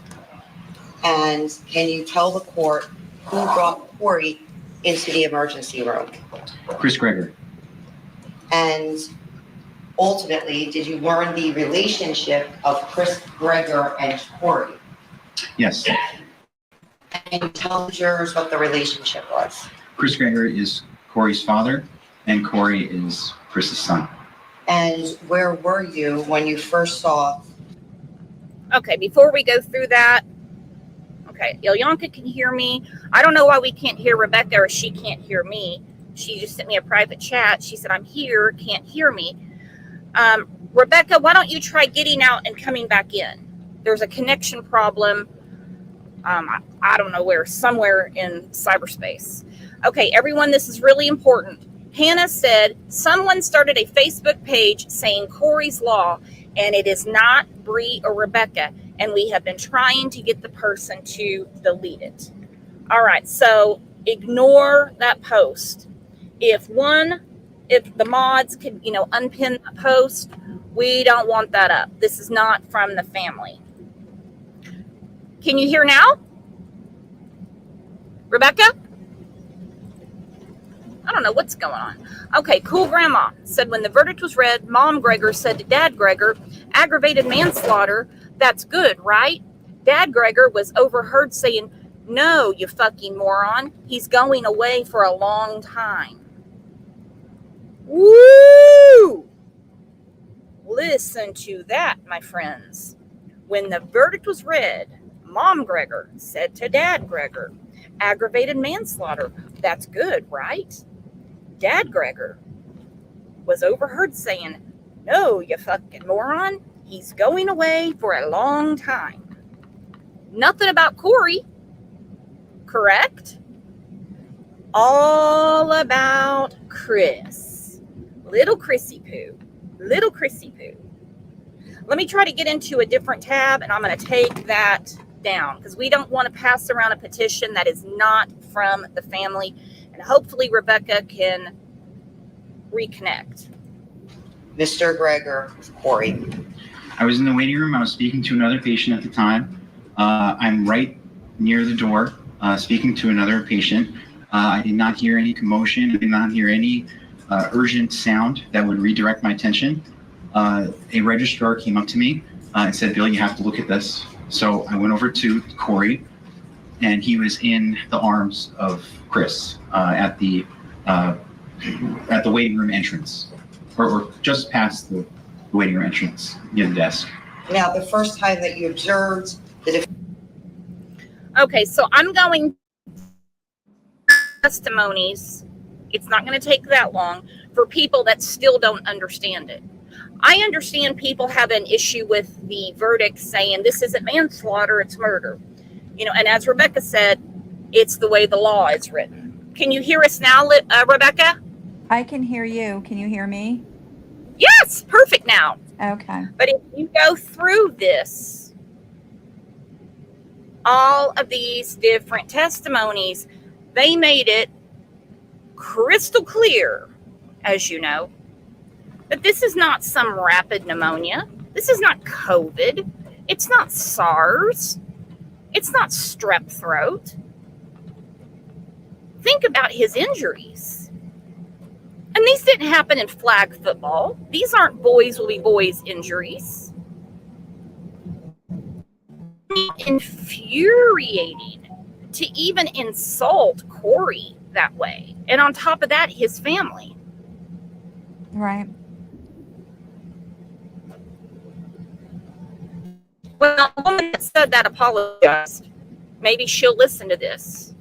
And can you tell the court who brought Corey into the emergency room? Chris Gregor. And ultimately, did you learn the relationship of Chris Gregor and Corey? Yes. Can you tell the jurors what the relationship was? Chris Gregor is Corey's father, and Corey is Chris's son. And where were you when you first saw? Okay, before we go through that, okay, Ilyanka can hear me. I don't know why we can't hear Rebecca or she can't hear me. She just sent me a private chat. She said, I'm here, can't hear me. Rebecca, why don't you try getting out and coming back in? There's a connection problem. I don't know where, somewhere in cyberspace. Okay, everyone, this is really important. Hannah said, someone started a Facebook page saying Corey's Law and it is not Bree or Rebecca, and we have been trying to get the person to delete it. All right, so ignore that post. If the mods can, unpin the post, we don't want that up. This is not from the family. Can you hear now? Rebecca? I don't know what's going on. Okay, Cool Grandma said when the verdict was read, Mom Gregor said to Dad Gregor, aggravated manslaughter, that's good, right? Dad Gregor was overheard saying, no, you fucking moron. He's going away for a long time. Woo! Listen to that, my friends. When the verdict was read, Mom Gregor said to Dad Gregor, aggravated manslaughter, that's good, right? Dad Gregor was overheard saying, no, you fucking moron. He's going away for a long time. Nothing about Corey, correct? All about Chris. Little Chrissy Poo. Little Chrissy Poo. Let me try to get into a different tab, and I'm going to take that down because we don't want to pass around a petition that is not from the family. And hopefully Rebecca can reconnect. Mr. Gregor, Corey. I was in the waiting room. I was speaking to another patient at the time. I'm right near the door, speaking to another patient. I did not hear any commotion. I did not hear any urgent sound that would redirect my attention. A registrar came up to me and said, Bill, you have to look at this. So I went over to Corey, and he was in the arms of Chris at the waiting room entrance, or just past the waiting room entrance near the desk. Now, the first time that you observed the Okay, so I'm going testimonies. It's not going to take that long for people that still don't understand it. I understand people have an issue with the verdict saying this isn't manslaughter, it's murder. And as Rebecca said, it's the way the law is written. Can you hear us now, Rebecca? I can hear you. Can you hear me? Yes, perfect now. Okay. But if you go through this, all of these different testimonies, they made it crystal clear, as you know, that this is not some rapid pneumonia. This is not COVID. It's not SARS. It's not strep throat. Think about his injuries. And these didn't happen in flag football. These aren't boys will be boys injuries. Infuriating to even insult Corey that way. And on top of that, his family. Right. Well, the woman that said that apologized. Maybe she'll listen to this.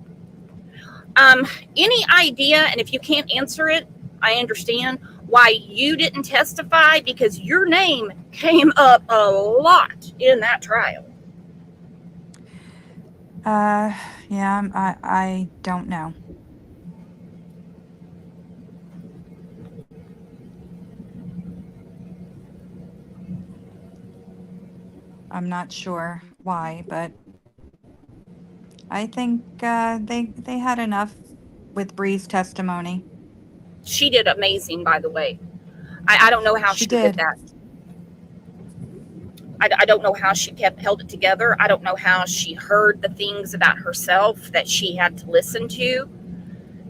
Any idea, and if you can't answer it, I understand, why you didn't testify? Because your name came up a lot in that trial. Yeah, I don't know. I'm not sure why, but I think they had enough with Bree's testimony. She did amazing, by the way. I don't know how she did that. I don't know how she held it together. I don't know how she heard the things about herself that she had to listen to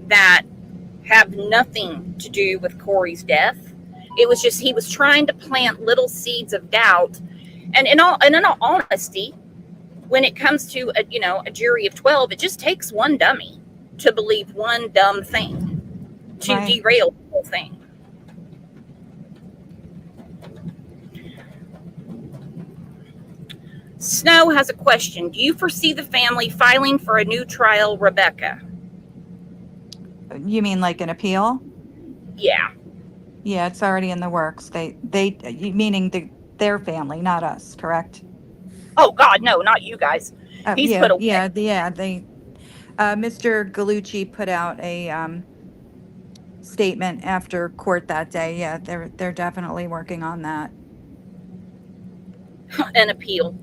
that have nothing to do with Corey's death. It was just he was trying to plant little seeds of doubt. And in all honesty, when it comes to a jury of 12, it just takes one dummy to believe one dumb thing to derail the whole thing. Snow has a question. Do you foresee the family filing for a new trial, Rebecca? You mean like an appeal? Yeah. Yeah, it's already in the works. They meaning their family, not us, correct? Oh God, no, not you guys. He's put away. They Mr. Gallucci put out a statement after court that day. Yeah, they're definitely working on that. an appeal.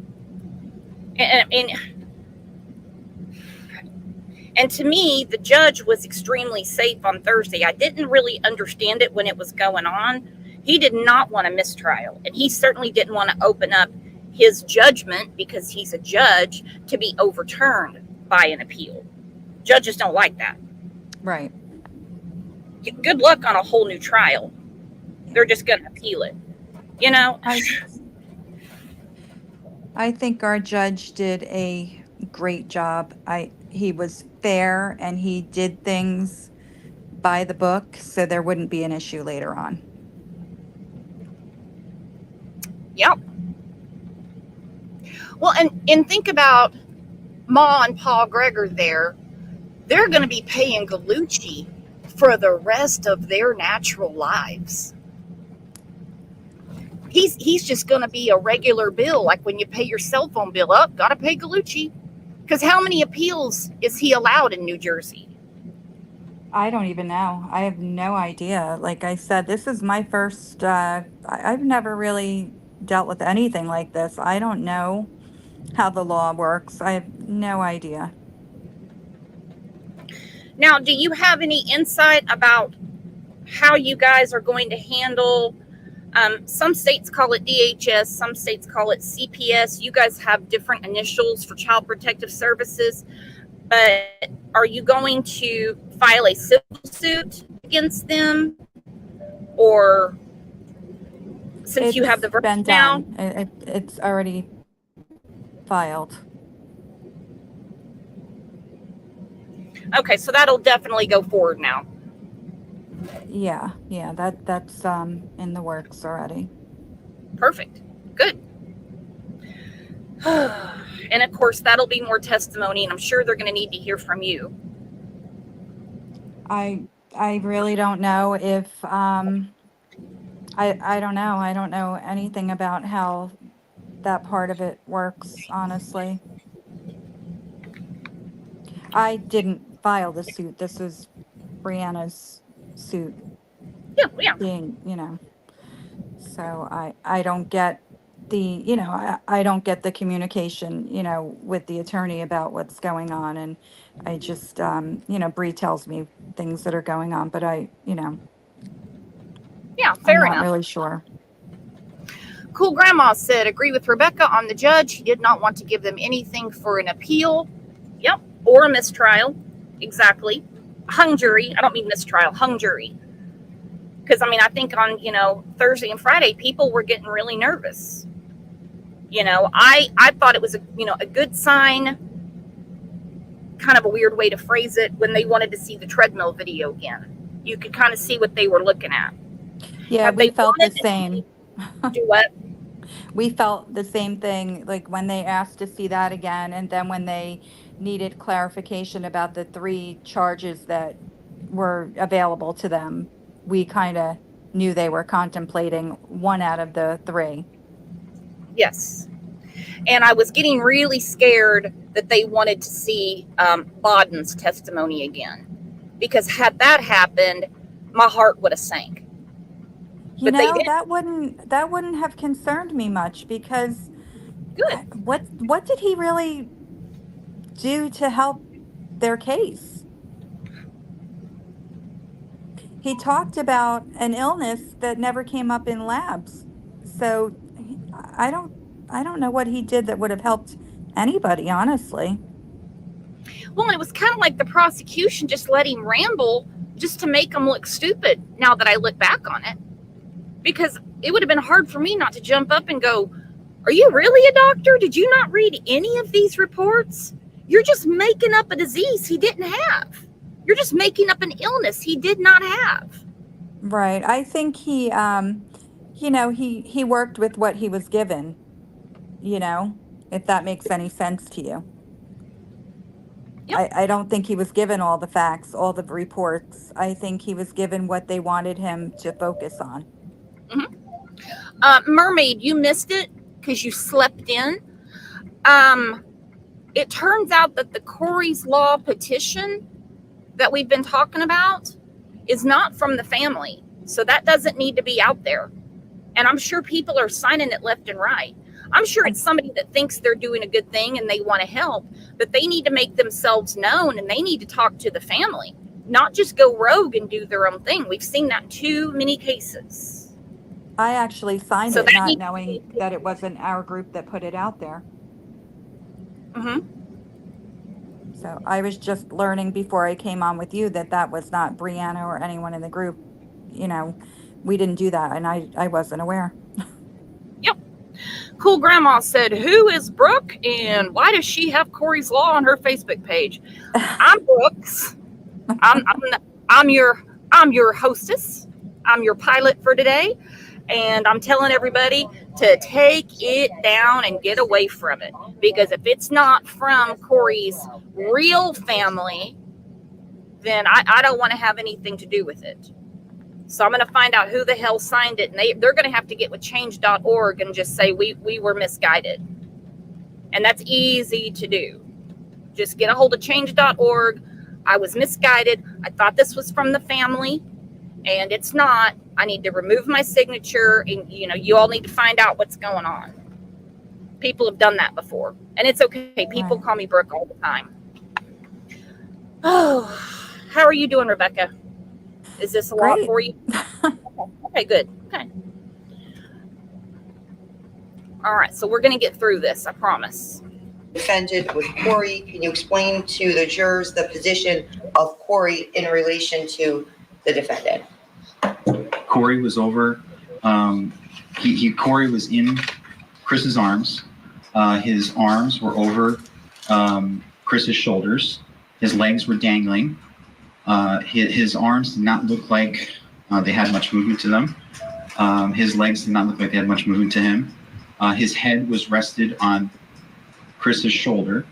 And to me, the judge was extremely safe on Thursday. I didn't really understand it when it was going on. He did not want a mistrial, and he certainly didn't want to open up his judgment, because he's a judge, to be overturned by an appeal. Judges don't like that. Right. Good luck on a whole new trial. They're just going to appeal it. You know? I think our judge did a great job. He was fair, and he did things by the book, so there wouldn't be an issue later on. Yep. Well, and think about Ma and Pa Gregor there. They're going to be paying Gallucci for the rest of their natural lives. He's just going to be a regular bill, like when you pay your cell phone bill up, got to pay Gallucci. Because how many appeals is he allowed in New Jersey? I don't even know. I have no idea. Like I said, this is my first, I've never really dealt with anything like this. I don't know how the law works. I have no idea. Now, do you have any insight about how you guys are going to handle, some states call it DHS, some states call it CPS. You guys have different initials for Child Protective Services, but are you going to file a civil suit against them? Or since you have the been verdict now? done. It's already filed. Okay, so that'll definitely go forward now. Yeah, that's in the works already. Perfect. Good. And of course, that'll be more testimony, and I'm sure they're going to need to hear from you. I really don't know if I don't know. I don't know anything about how that part of it works, honestly. I didn't file the suit. This is Brianna's suit Yeah. being, so I don't get the, I don't get the communication, with the attorney about what's going on. And I just, Bree tells me things that are going on, but Yeah, I'm fair not enough. really sure. Cool Grandma said, agree with Rebecca on the judge. He did not want to give them anything for an appeal. Yep. Or a mistrial. Exactly. Hung jury. I don't mean mistrial, hung jury. Because, I think on, Thursday and Friday, people were getting really nervous. I thought it was, a good sign, kind of a weird way to phrase it, when they wanted to see the treadmill video again. You could kind of see what they were looking at. Yeah, Have we they felt the wanted to same. Do what? We felt the same thing, like when they asked to see that again, and then when they needed clarification about the 3 charges that were available to them, we kind of knew they were contemplating 1 out of the 3. Yes. And I was getting really scared that they wanted to see Bodden's testimony again. Because had that happened, my heart would have sank. You But they know, didn't. that wouldn't have concerned me much, because Good. what did he really do to help their case? He talked about an illness that never came up in labs. So I don't know what he did that would have helped anybody, honestly. Well, it was kind of like the prosecution just let him ramble just to make him look stupid, now that I look back on it. Because it would have been hard for me not to jump up and go, are you really a doctor? Did you not read any of these reports? You're just making up a disease he didn't have. You're just making up an illness he did not have. Right. I think he he worked with what he was given, if that makes any sense to you. Yep. I don't think he was given all the facts, all the reports. I think he was given what they wanted him to focus on. Mermaid, you missed it because you slept in. It turns out that the Corey's Law petition that we've been talking about is not from the family. So that doesn't need to be out there. And I'm sure people are signing it left and right. I'm sure it's somebody that thinks they're doing a good thing and they want to help, but they need to make themselves known and they need to talk to the family, not just go rogue and do their own thing. We've seen that in too many cases. I actually signed So it that not needs knowing that it wasn't our group that put it out there. Mm-hmm. So I was just learning before I came on with you that that was not Brianna or anyone in the group. You know, we didn't do that, and I wasn't aware. Yep. Cool Grandma said, "Who is Brooke and why does she have Corey's Law on her Facebook page?" I'm Brooks. I'm your hostess. I'm your pilot for today, and I'm telling everybody to take it down and get away from it, because if it's not from Corey's real family, then I don't want to have anything to do with it. So I'm going to find out who the hell signed it, and they're going to have to get with change.org and just say we were misguided. And that's easy to do. Just get a hold of change.org. I was misguided. I thought this was from the family, and it's not. I need to remove my signature, and you all need to find out what's going on. People have done that before, and it's okay. People call me Brooke all the time. Oh, how are you doing, Rebecca? Is this a lot for you? Okay, good. Okay. All right, so we're going to get through this, I promise. Defendant with Corey. Can you explain to the jurors the position of Corey in relation to the defendant? Corey was over. Corey was in Chris's arms. His arms were over Chris's shoulders. His legs were dangling. His arms did not look like they had much movement to them. His legs did not look like they had much movement to him. His head was rested on Chris's shoulder.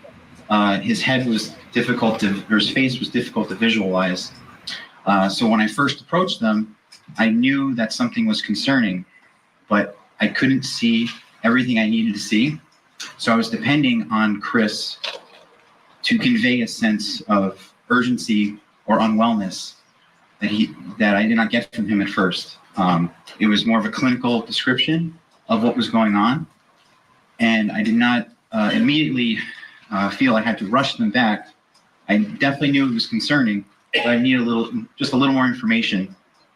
His head was his face was difficult to visualize. So when I first approached them, I knew that something was concerning, but I couldn't see everything I needed to see. So I was depending on Chris to convey a sense of urgency or unwellness that I did not get from him at first. It was more of a clinical description of what was going on, and I did not immediately feel I had to rush them back. I definitely knew it was concerning, but I needed just a little more information.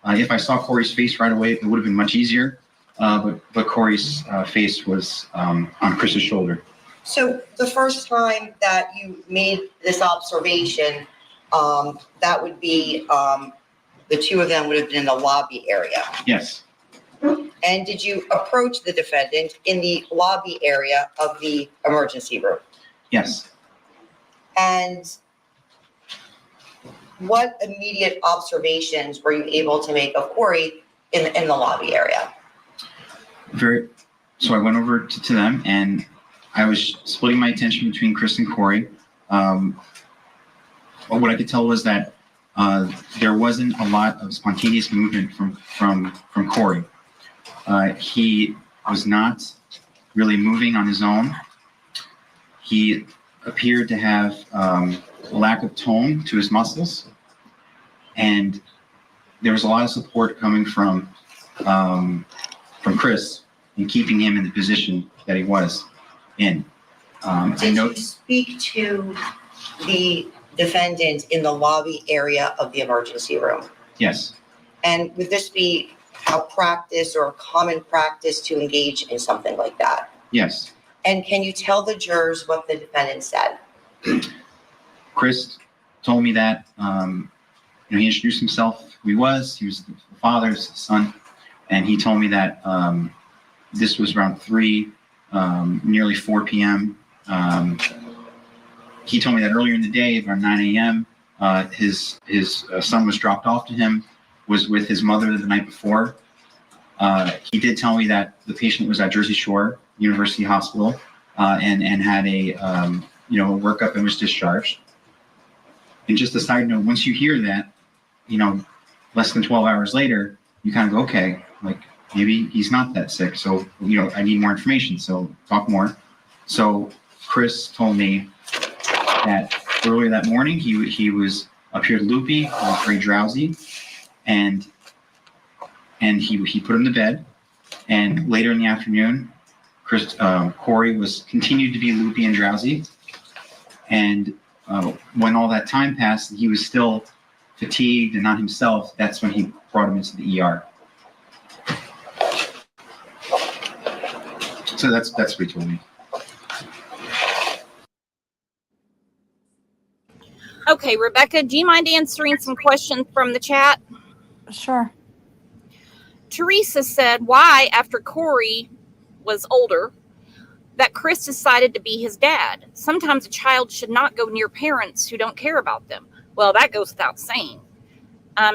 If I saw Corey's face right away, it would have been much easier, but Corey's face was on Chris's shoulder. So the first time that you made this observation, that would be the two of them would have been in the lobby area. Yes. And did you approach the defendant in the lobby area of the emergency room? Yes. And what immediate observations were you able to make of Corey in the lobby area? So I went over to them, and I was splitting my attention between Chris and Corey. What I could tell was that there wasn't a lot of spontaneous movement from Corey. He was not really moving on his own. He appeared to have a lack of tone to his muscles, and there was a lot of support coming from Chris in keeping him in the position that he was in. Did you speak to the defendant in the lobby area of the emergency room? Yes. And would this be a practice or a common practice to engage in something like that? Yes. And can you tell the jurors what the defendant said? Chris told me that he introduced himself, who he was. He was the father's son, and he told me that this was around 3, nearly 4 p.m. He told me that earlier in the day, around 9 a.m., his son was dropped off to him, was with his mother the night before. He did tell me that the patient was at Jersey Shore University Hospital and had a workup and was discharged. And just a side note, once you hear that, less than 12 hours later, you kind of go, okay, like maybe he's not that sick. So, I need more information. So talk more. So Chris told me that earlier that morning, he appeared loopy, very drowsy, and he put him to bed. And later in the afternoon, Corey was continued to be loopy and drowsy. And when all that time passed, he was still fatigued and not himself. That's when he brought him into the ER. So that's what he told me. Okay, Rebecca, do you mind answering some questions from the chat? Sure. Teresa said, why, after Corey was older, that Chris decided to be his dad? Sometimes a child should not go near parents who don't care about them. Well, that goes without saying.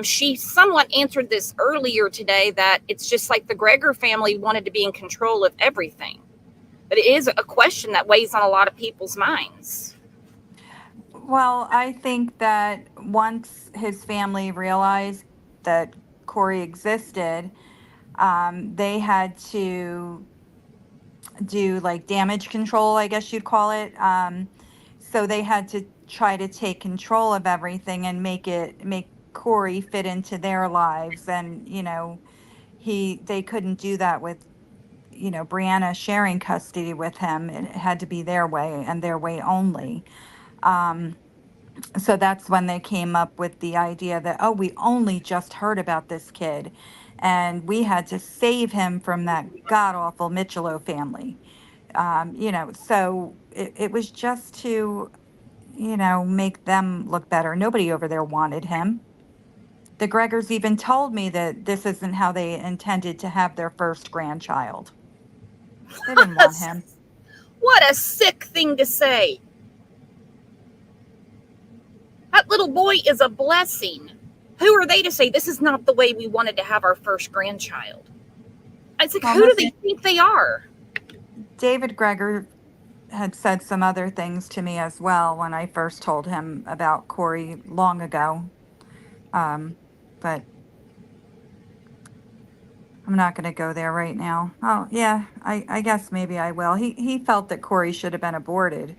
She somewhat answered this earlier today, that it's just like the Gregor family wanted to be in control of everything. But it is a question that weighs on a lot of people's minds. Well, I think that once his family realized that Corey existed, they had to do like damage control, I guess you'd call it. So they had to try to take control of everything and make Corey fit into their lives. And, you know, they couldn't do that with, you know, Brianna sharing custody with him. It had to be their way and their way only. So that's when they came up with the idea that, oh, we only just heard about this kid and we had to save him from that god awful Michelo family. You know, so it was just to, you know, make them look better. Nobody over there wanted him. The Gregors even told me that this isn't how they intended to have their first grandchild. They didn't want him. What a sick thing to say. That little boy is a blessing. Who are they to say this is not the way we wanted to have our first grandchild? It's like, who do they think they are? David Gregor had said some other things to me as well when I first told him about Corey long ago. But I'm not going to go there right now. Oh, yeah, I guess maybe I will. He felt that Corey should have been aborted.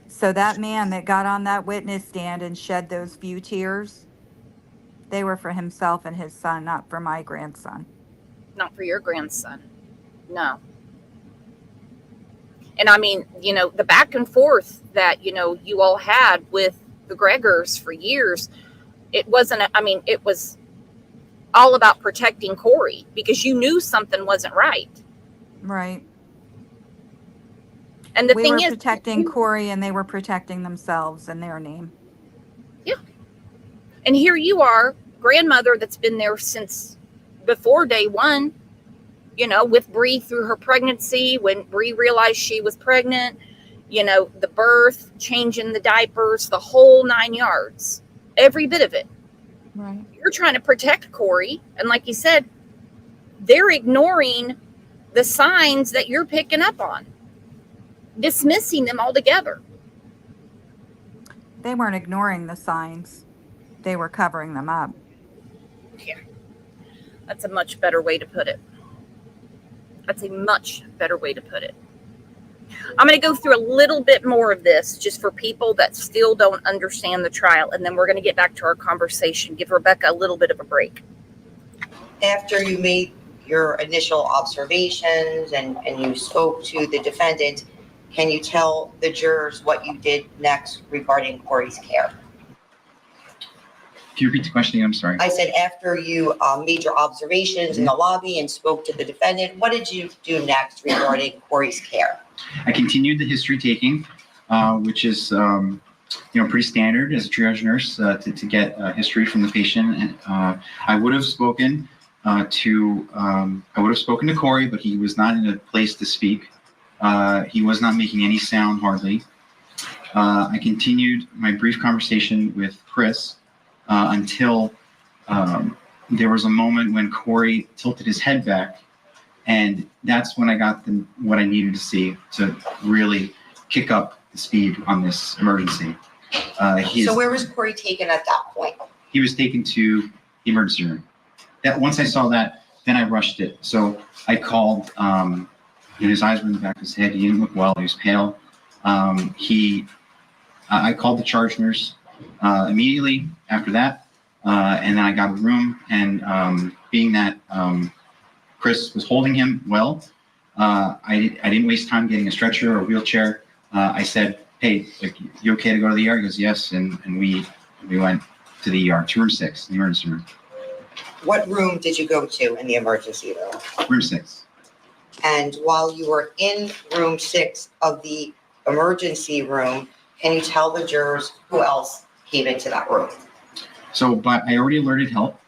So that man that got on that witness stand and shed those few tears, they were for himself and his son, not for my grandson. Not for your grandson. No. And I mean, you know, the back and forth that, you know, you all had with the Gregors for years, it wasn't, it was all about protecting Corey because you knew something wasn't right. Right. And the We thing were is, protecting Corey and they were protecting themselves and their name. yeah. And here you are, grandmother that's been there since before day one, you know, with Bree through her pregnancy, when Bree realized she was pregnant, you know, the birth, changing the diapers, the whole 9 yards, every bit of it. Right. You're trying to protect Corey. And like you said, they're ignoring the signs that you're picking up on, dismissing them altogether. They weren't ignoring the signs. They were covering them up. Yeah. That's a much better way to put it. That's a much better way to put it. I'm going to go through a little bit more of this just for people that still don't understand the trial. And then we're going to get back to our conversation. Give Rebecca a little bit of a break. After you made your initial observations and you spoke to the defendant, can you tell the jurors what you did next regarding Corey's care? Can you repeat the question again? I'm sorry. I said after you made your observations in the lobby and spoke to the defendant, what did you do next regarding Corey's care? I continued the history taking, which is, pretty standard as a triage nurse to get history from the patient. And I would have spoken to Corey, but he was not in a place to speak. He was not making any sound hardly. I continued my brief conversation with Chris until there was a moment when Corey tilted his head back. And that's when I got what I needed to see to really kick up the speed on this emergency. So where was Corey taken at that point? He was taken to the emergency room. Once I saw that, then I rushed it. So I called, his eyes were in the back of his head. He didn't look well. He was pale. I called the charge nurse immediately after that. And then I got a room and being that Chris was holding him well. I didn't waste time getting a stretcher or a wheelchair. I said, hey, like, you okay to go to the ER? He goes, yes. And we went to the ER, to room 6, the emergency room. What room did you go to in the emergency room? Room 6. And while you were in room 6 of the emergency room, can you tell the jurors who else came into that room? So, but I already alerted help.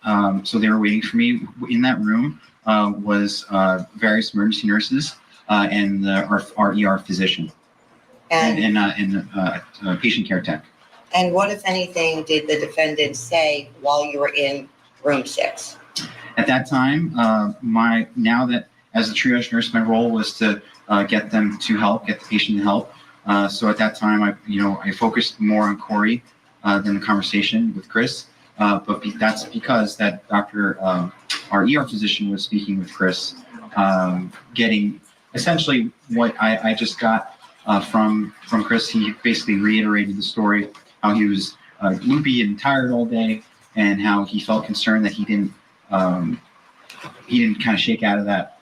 So they were waiting for me. In that room was various emergency nurses and our ER physician and patient care tech. And what, if anything, did the defendant say while you were in room 6? At that time, now that as a triage nurse, my role was to get them to help, get the patient help. So at that time, I focused more on Corey than the conversation with Chris. But that's because that doctor, our ER physician, was speaking with Chris, getting essentially what I just got from Chris. He basically reiterated the story, how he was loopy and tired all day, and how he felt concerned that he didn't kind of shake out of that.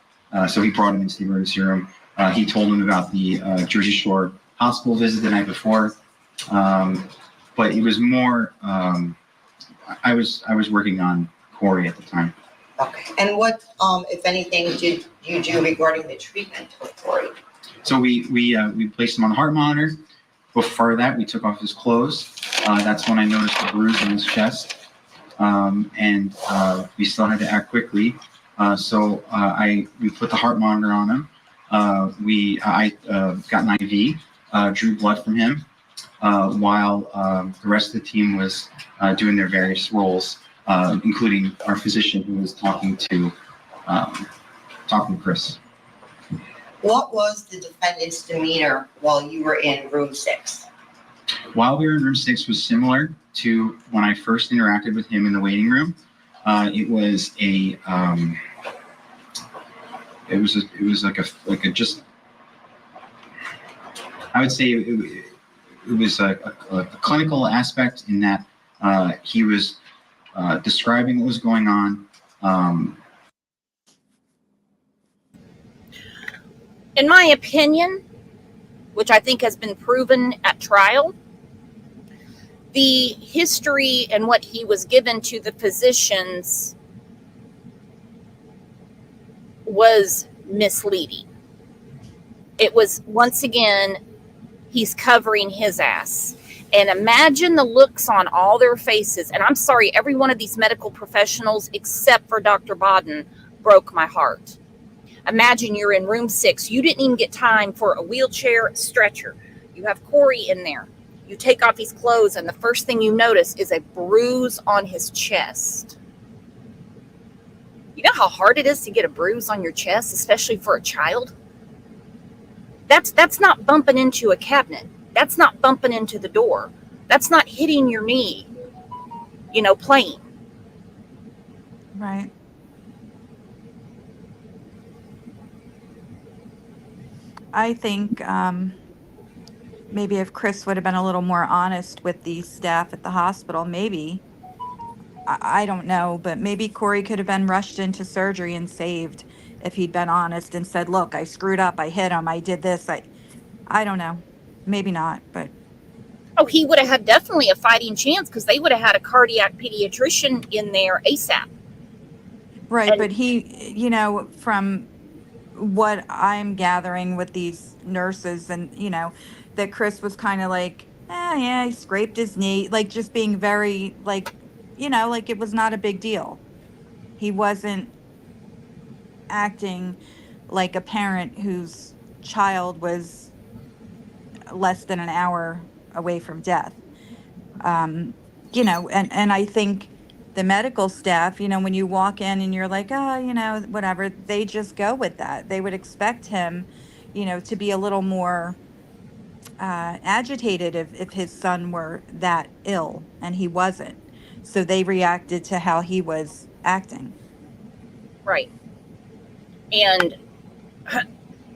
So he brought him into the emergency room. He told him about the Jersey Shore hospital visit the night before, but it was more. I was working on Corey at the time. Okay. And what, if anything, did you do regarding the treatment of Corey? So we placed him on the heart monitor. Before that, we took off his clothes. That's when I noticed the bruise on his chest, and we still had to act quickly. So we put the heart monitor on him. I got an IV, drew blood from him, while the rest of the team was doing their various roles, including our physician who was talking to Chris. What was the defendant's demeanor while you were in room 6? While we were in room 6 was similar to when I first interacted with him in the waiting room. It was like a just, I would say it was a clinical aspect in that he was describing what was going on. In my opinion, which I think has been proven at trial, the history and what he was given to the physicians was misleading. It was, once again, he's covering his ass. And imagine the looks on all their faces. And I'm sorry, every one of these medical professionals, except for Dr. Bodden, broke my heart. Imagine you're in room 6. You didn't even get time for a wheelchair, stretcher. You have Corey in there. You take off his clothes, and the first thing you notice is a bruise on his chest. You know how hard it is to get a bruise on your chest, especially for a child? That's not bumping into a cabinet. That's not bumping into the door. That's not hitting your knee, playing. Right. I think maybe if Chris would have been a little more honest with the staff at the hospital, maybe, I don't know, but maybe Corey could have been rushed into surgery and saved if he'd been honest and said, look, I screwed up, I hit him, I did this, I don't know, maybe not, but. Oh, he would have had definitely a fighting chance because they would have had a cardiac pediatrician in there ASAP. Right, And- but he, from what I'm gathering with these nurses and, that Chris was kind of like, yeah, he scraped his knee, like just being very like, like it was not a big deal. He wasn't acting like a parent whose child was less than an hour away from death. And I think the medical staff, when you walk in and you're like, whatever, they just go with that. They would expect him, to be a little more agitated if his son were that ill, and he wasn't. So they reacted to how he was acting. Right. And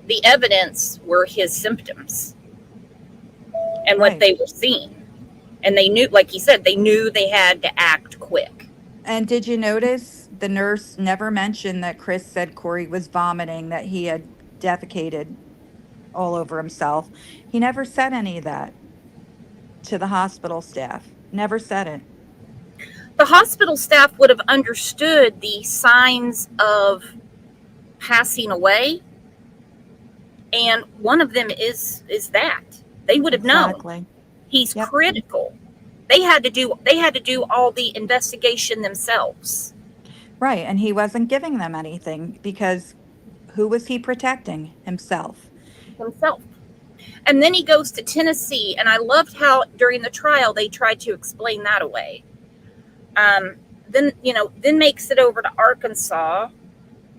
the evidence were his symptoms and what Right. they were seeing. And they knew, like he said, they knew they had to act quick. And did you notice the nurse never mentioned that Chris said Corey was vomiting, that he had defecated all over himself. He never said any of that to the hospital staff. Never said it. The hospital staff would have understood the signs of passing away, and one of them is that they would have known Exactly. he's Yep. critical. They had to do all the investigation themselves. Right. And he wasn't giving them anything because who was he protecting? Himself. And then he goes to Tennessee, and I loved how during the trial they tried to explain that away. Then makes it over to Arkansas.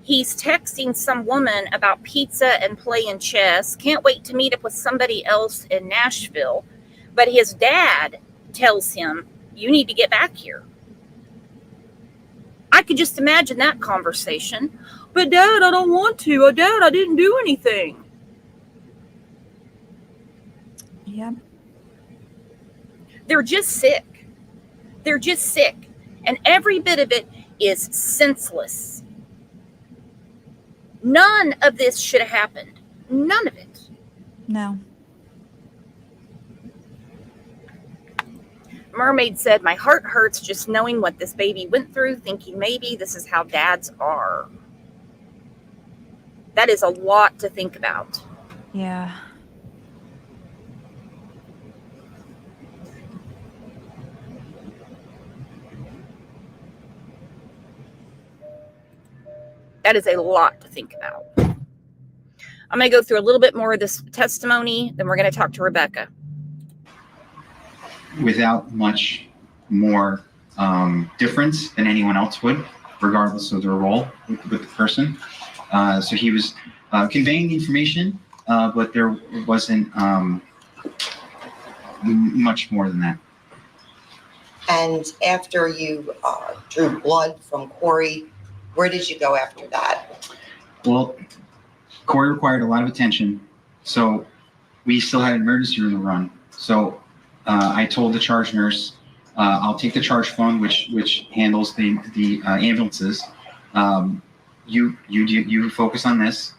He's texting some woman about pizza and playing chess. Can't wait to meet up with somebody else in Nashville. But his dad tells him, you need to get back here. I could just imagine that conversation. But Dad, I don't want to. Oh, Dad, I didn't do anything. Yep. They're just sick. They're just sick. And every bit of it is senseless. None of this should have happened. None of it. No. Mermaid said, my heart hurts just knowing what this baby went through, thinking maybe this is how dads are. That is a lot to think about. Yeah. That is a lot to think about. I'm going to go through a little bit more of this testimony, then we're going to talk to Rebecca. Without much more difference than anyone else would, regardless of their role with the person. So he was conveying the information, but there wasn't much more than that. And after you drew blood from Corey, where did you go after that? Well, Corey required a lot of attention, so we still had an emergency room to run. So I told the charge nurse, I'll take the charge phone, which handles the ambulances. You focus on this.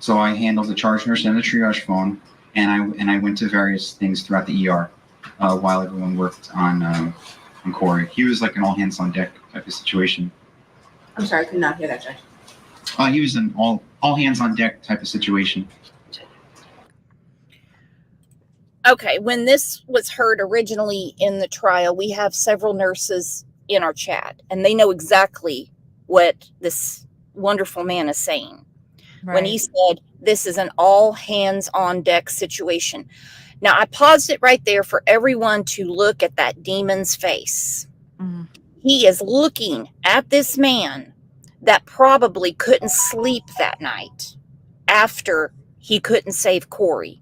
So I handled the charge nurse and the triage phone, and I went to various things throughout the ER while everyone worked on Corey. He was like an all hands on deck type of situation. I'm sorry, I could not hear that, Judge. He was an all hands on deck type of situation. Okay, when this was heard originally in the trial, we have several nurses in our chat, and they know exactly what this wonderful man is saying. Right. When he said, this is an all hands on deck situation. Now, I paused it right there for everyone to look at that demon's face. Mm. He is looking at this man that probably couldn't sleep that night after he couldn't save Corey.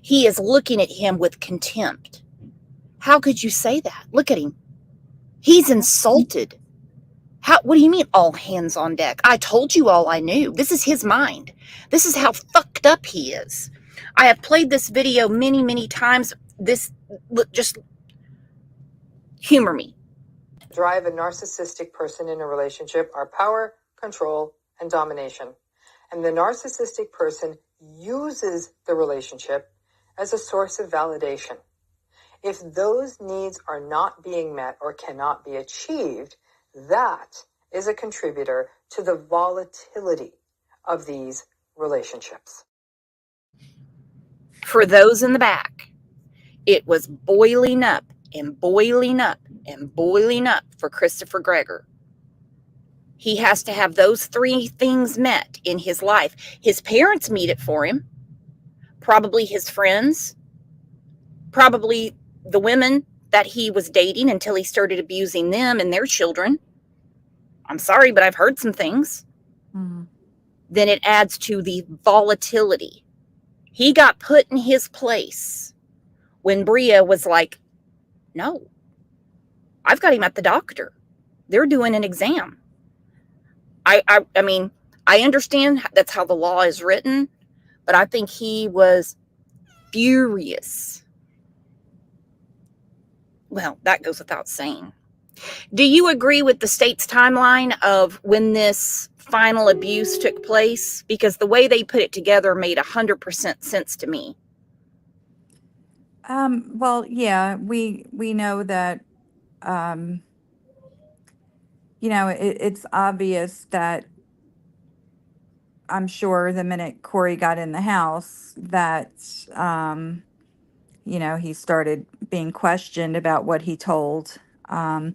He is looking at him with contempt. How could you say that? Look at him. He's insulted. What do you mean all hands on deck? I told you all I knew. This is his mind. This is how fucked up he is. I have played this video many, many times. Just humor me. Drive a narcissistic person in a relationship are power, control, and domination. And the narcissistic person uses the relationship as a source of validation. If those needs are not being met or cannot be achieved, that is a contributor to the volatility of these relationships. For those in the back, it was boiling up and boiling up and boiling up for Christopher Gregor. He has to have those three things met in his life. His parents meet it for him. Probably his friends. Probably the women that he was dating until he started abusing them and their children. I'm sorry, but I've heard some things. Mm-hmm. Then it adds to the volatility. He got put in his place when Bria was like, no, I've got him at the doctor. They're doing an exam. I mean, I understand that's how the law is written, but I think he was furious. Well, that goes without saying. Do you agree with the state's timeline of when this final abuse took place? Because the way they put it together made 100% sense to me. Well, yeah, we know that, um, it's obvious that I'm sure the minute Corey got in the house that, he started being questioned about what he told. Um,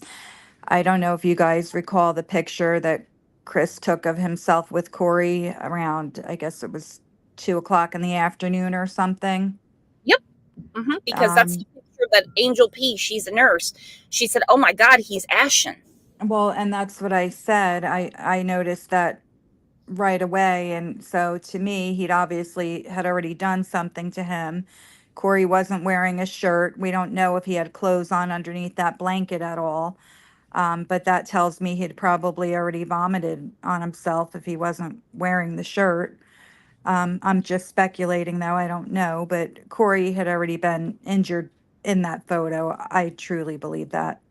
I don't know if you guys recall the picture that Chris took of himself with Corey around, I guess it was 2 o'clock in the afternoon or something. Yep. Because that's the Um, picture that Angel P, she's a nurse. She said, oh my God, he's ashen. well, and that's what I said. I noticed that right away. And so to me, he'd obviously had already done something to him. Corey wasn't wearing a shirt. We don't know if he had clothes on underneath that blanket at all. But that tells me he'd probably already vomited on himself if he wasn't wearing the shirt. I'm just speculating though, I don't know, but Corey had already been injured in that photo. I truly believe that.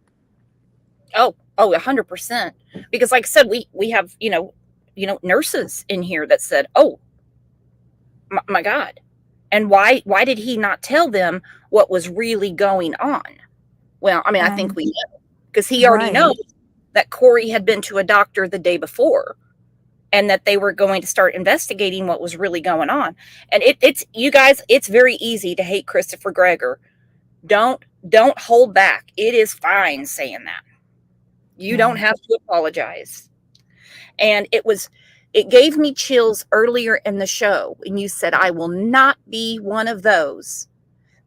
Oh, 100%. Because like I said, we have, nurses in here that said, oh my God. And why did he not tell them what was really going on? Well, I mean, I think And we know because he already right. knows that Corey had been to a doctor the day before and that they were going to start investigating what was really going on. And it's you guys, it's very easy to hate Christopher Gregor. Don't hold back. It is fine saying that. You Yeah. don't have to apologize. And it gave me chills earlier in the show when you said, I will not be one of those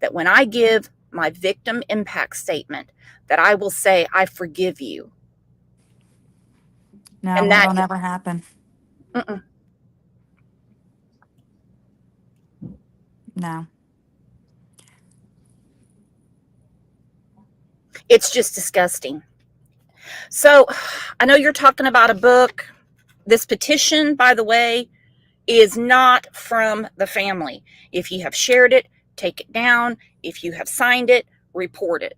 that when I give my victim impact statement, that I will say, I forgive you. No, And that'll never happen. mm-mm. No. It's just disgusting. So I know you're talking about a book. This petition, by the way, is not from the family. If you have shared it, take it down. If you have signed it, report it.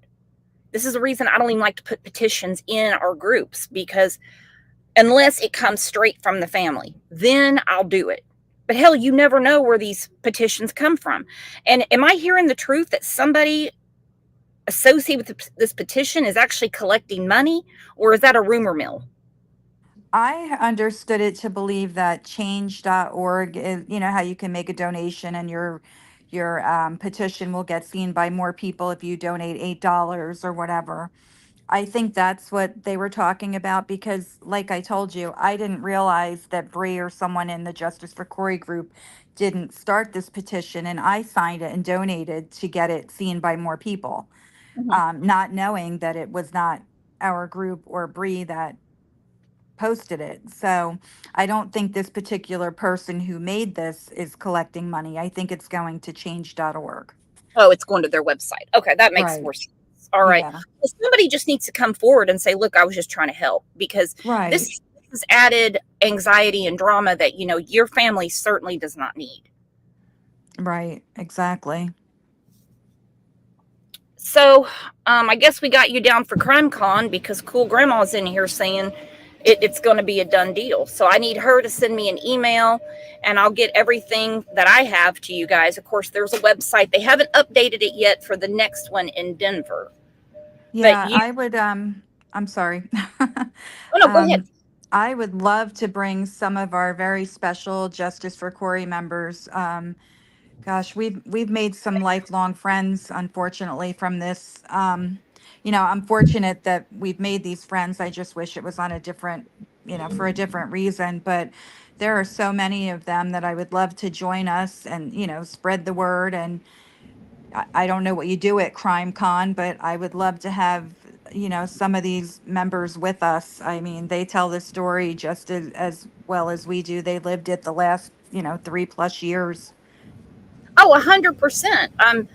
This is the reason I don't even like to put petitions in our groups, because unless it comes straight from the family, then I'll do it. But hell, you never know where these petitions come from. And am I hearing the truth that somebody associated with this petition is actually collecting money, or is that a rumor mill? I understood it to believe that change.org is, how you can make a donation and your petition will get seen by more people if you donate $8 or whatever. I think that's what they were talking about because, like I told you, I didn't realize that Bree or someone in the Justice for Corey group didn't start this petition, and I signed it and donated to get it seen by more people, not knowing that it was not our group or Bree that posted it. So I don't think this particular person who made this is collecting money. I think it's going to change.org. Oh, it's going to their website. Okay, that makes Right. more sense. All right. Yeah. Well, somebody just needs to come forward and say, look, I was just trying to help, because Right. this is added anxiety and drama that, your family certainly does not need. Right. Exactly. So I guess we got you down for Crime Con because Cool Grandma's in here saying it's going to be a done deal. So I need her to send me an email and I'll get everything that I have to you guys. Of course, there's a website. They haven't updated it yet for the next one in Denver. Yeah, You, I would, I'm sorry. oh no, go ahead. I would love to bring some of our very special Justice for Corey members. Gosh, we've made some lifelong friends, unfortunately, from this. I'm fortunate that we've made these friends. I just wish it was on a different, for a different reason. But there are so many of them that I would love to join us and, spread the word. And I don't know what you do at Crime Con, but I would love to have, some of these members with us. I mean, they tell the story just as well as we do. They lived it the last, 3+ years. Oh, 100%. And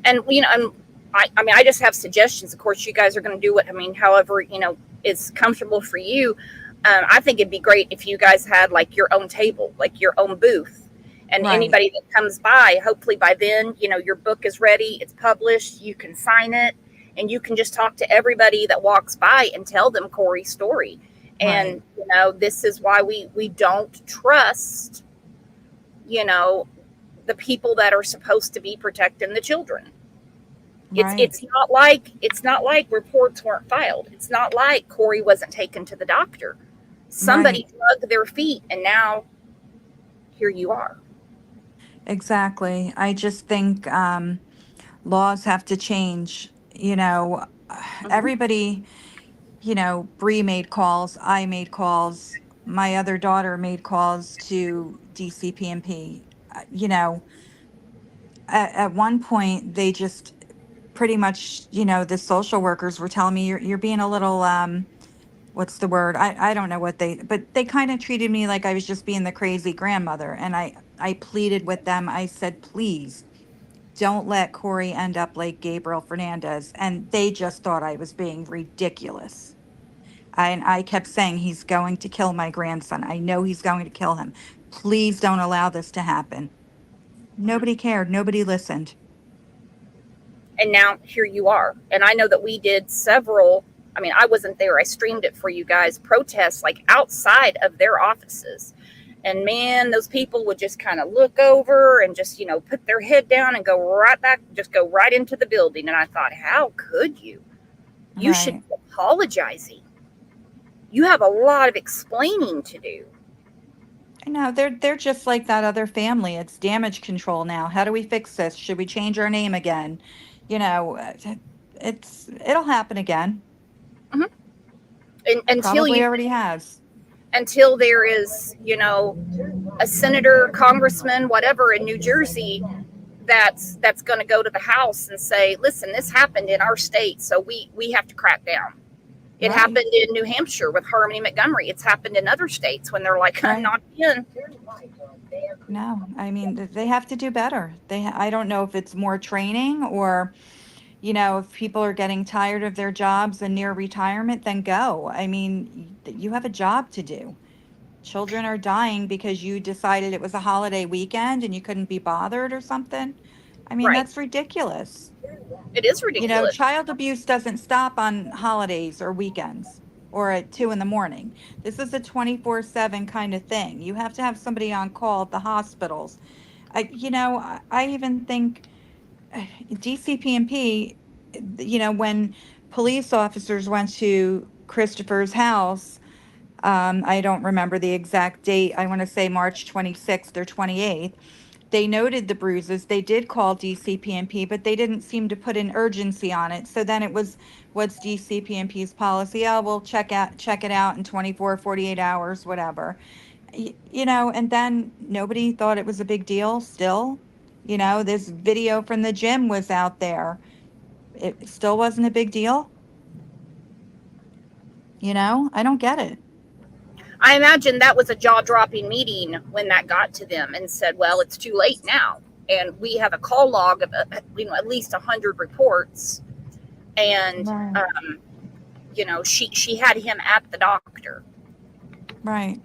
I mean, I just have suggestions. Of course, you guys are going to do however, is comfortable for you. I think it'd be great if you guys had like your own table, like your own booth, and Right. anybody that comes by, hopefully by then, your book is ready, it's published, you can sign it, and you can just talk to everybody that walks by and tell them Corey's story. And, Right. this is why we don't trust, the people that are supposed to be protecting the children. Right. It's not like reports weren't filed. It's not like Corey wasn't taken to the doctor. Somebody drug their feet, and now here you are. Exactly. I just think laws have to change. Everybody, Bree made calls, I made calls, my other daughter made calls to DCPMP. At one point, they just pretty much, the social workers were telling me you're being a little what's the word? I don't know but they kind of treated me like I was just being the crazy grandmother. And I pleaded with them. I said, please don't let Corey end up like Gabriel Fernandez. And they just thought I was being ridiculous. And I kept saying, he's going to kill my grandson. I know he's going to kill him. Please don't allow this to happen. Nobody cared. Nobody listened. And now here you are. And I know that we did several, I wasn't there, I streamed it for you guys, protests like outside of their offices. And man, those people would just kind of look over and just, put their head down and go right back, just go right into the building. And I thought, how could you? You should be apologizing. You have a lot of explaining to do. I know they're just like that other family. It's damage control now. How do we fix this? Should we change our name again? It'll happen again. Mm-hmm. And Probably already has. Until there is, a senator, congressman, whatever in New Jersey that's going to go to the House and say, listen, this happened in our state, so we have to crack down. It happened in New Hampshire with Harmony Montgomery. It's happened in other states when they're like, I'm not in. No, they have to do better. I don't know if it's more training or, if people are getting tired of their jobs and near retirement, then go. You have a job to do. Children are dying because you decided it was a holiday weekend and you couldn't be bothered or something. That's ridiculous. It is ridiculous. Child abuse doesn't stop on holidays or weekends or at 2 a.m. This is a 24/7 kind of thing. You have to have somebody on call at the hospitals. I even think DCPMP, when police officers went to Christopher's house, I don't remember the exact date. I want to say March 26th or 28th. They noted the bruises. They did call DCPMP, but they didn't seem to put an urgency on it. So then it was, what's DCPMP's policy? Oh, we'll check it out in 24, 48 hours, whatever. And then nobody thought it was a big deal still. This video from the gym was out there. It still wasn't a big deal. I don't get it. I imagine that was a jaw-dropping meeting when that got to them and said, well, it's too late now. And we have a call log of, at least 100 reports. And, she had him at the doctor. Right.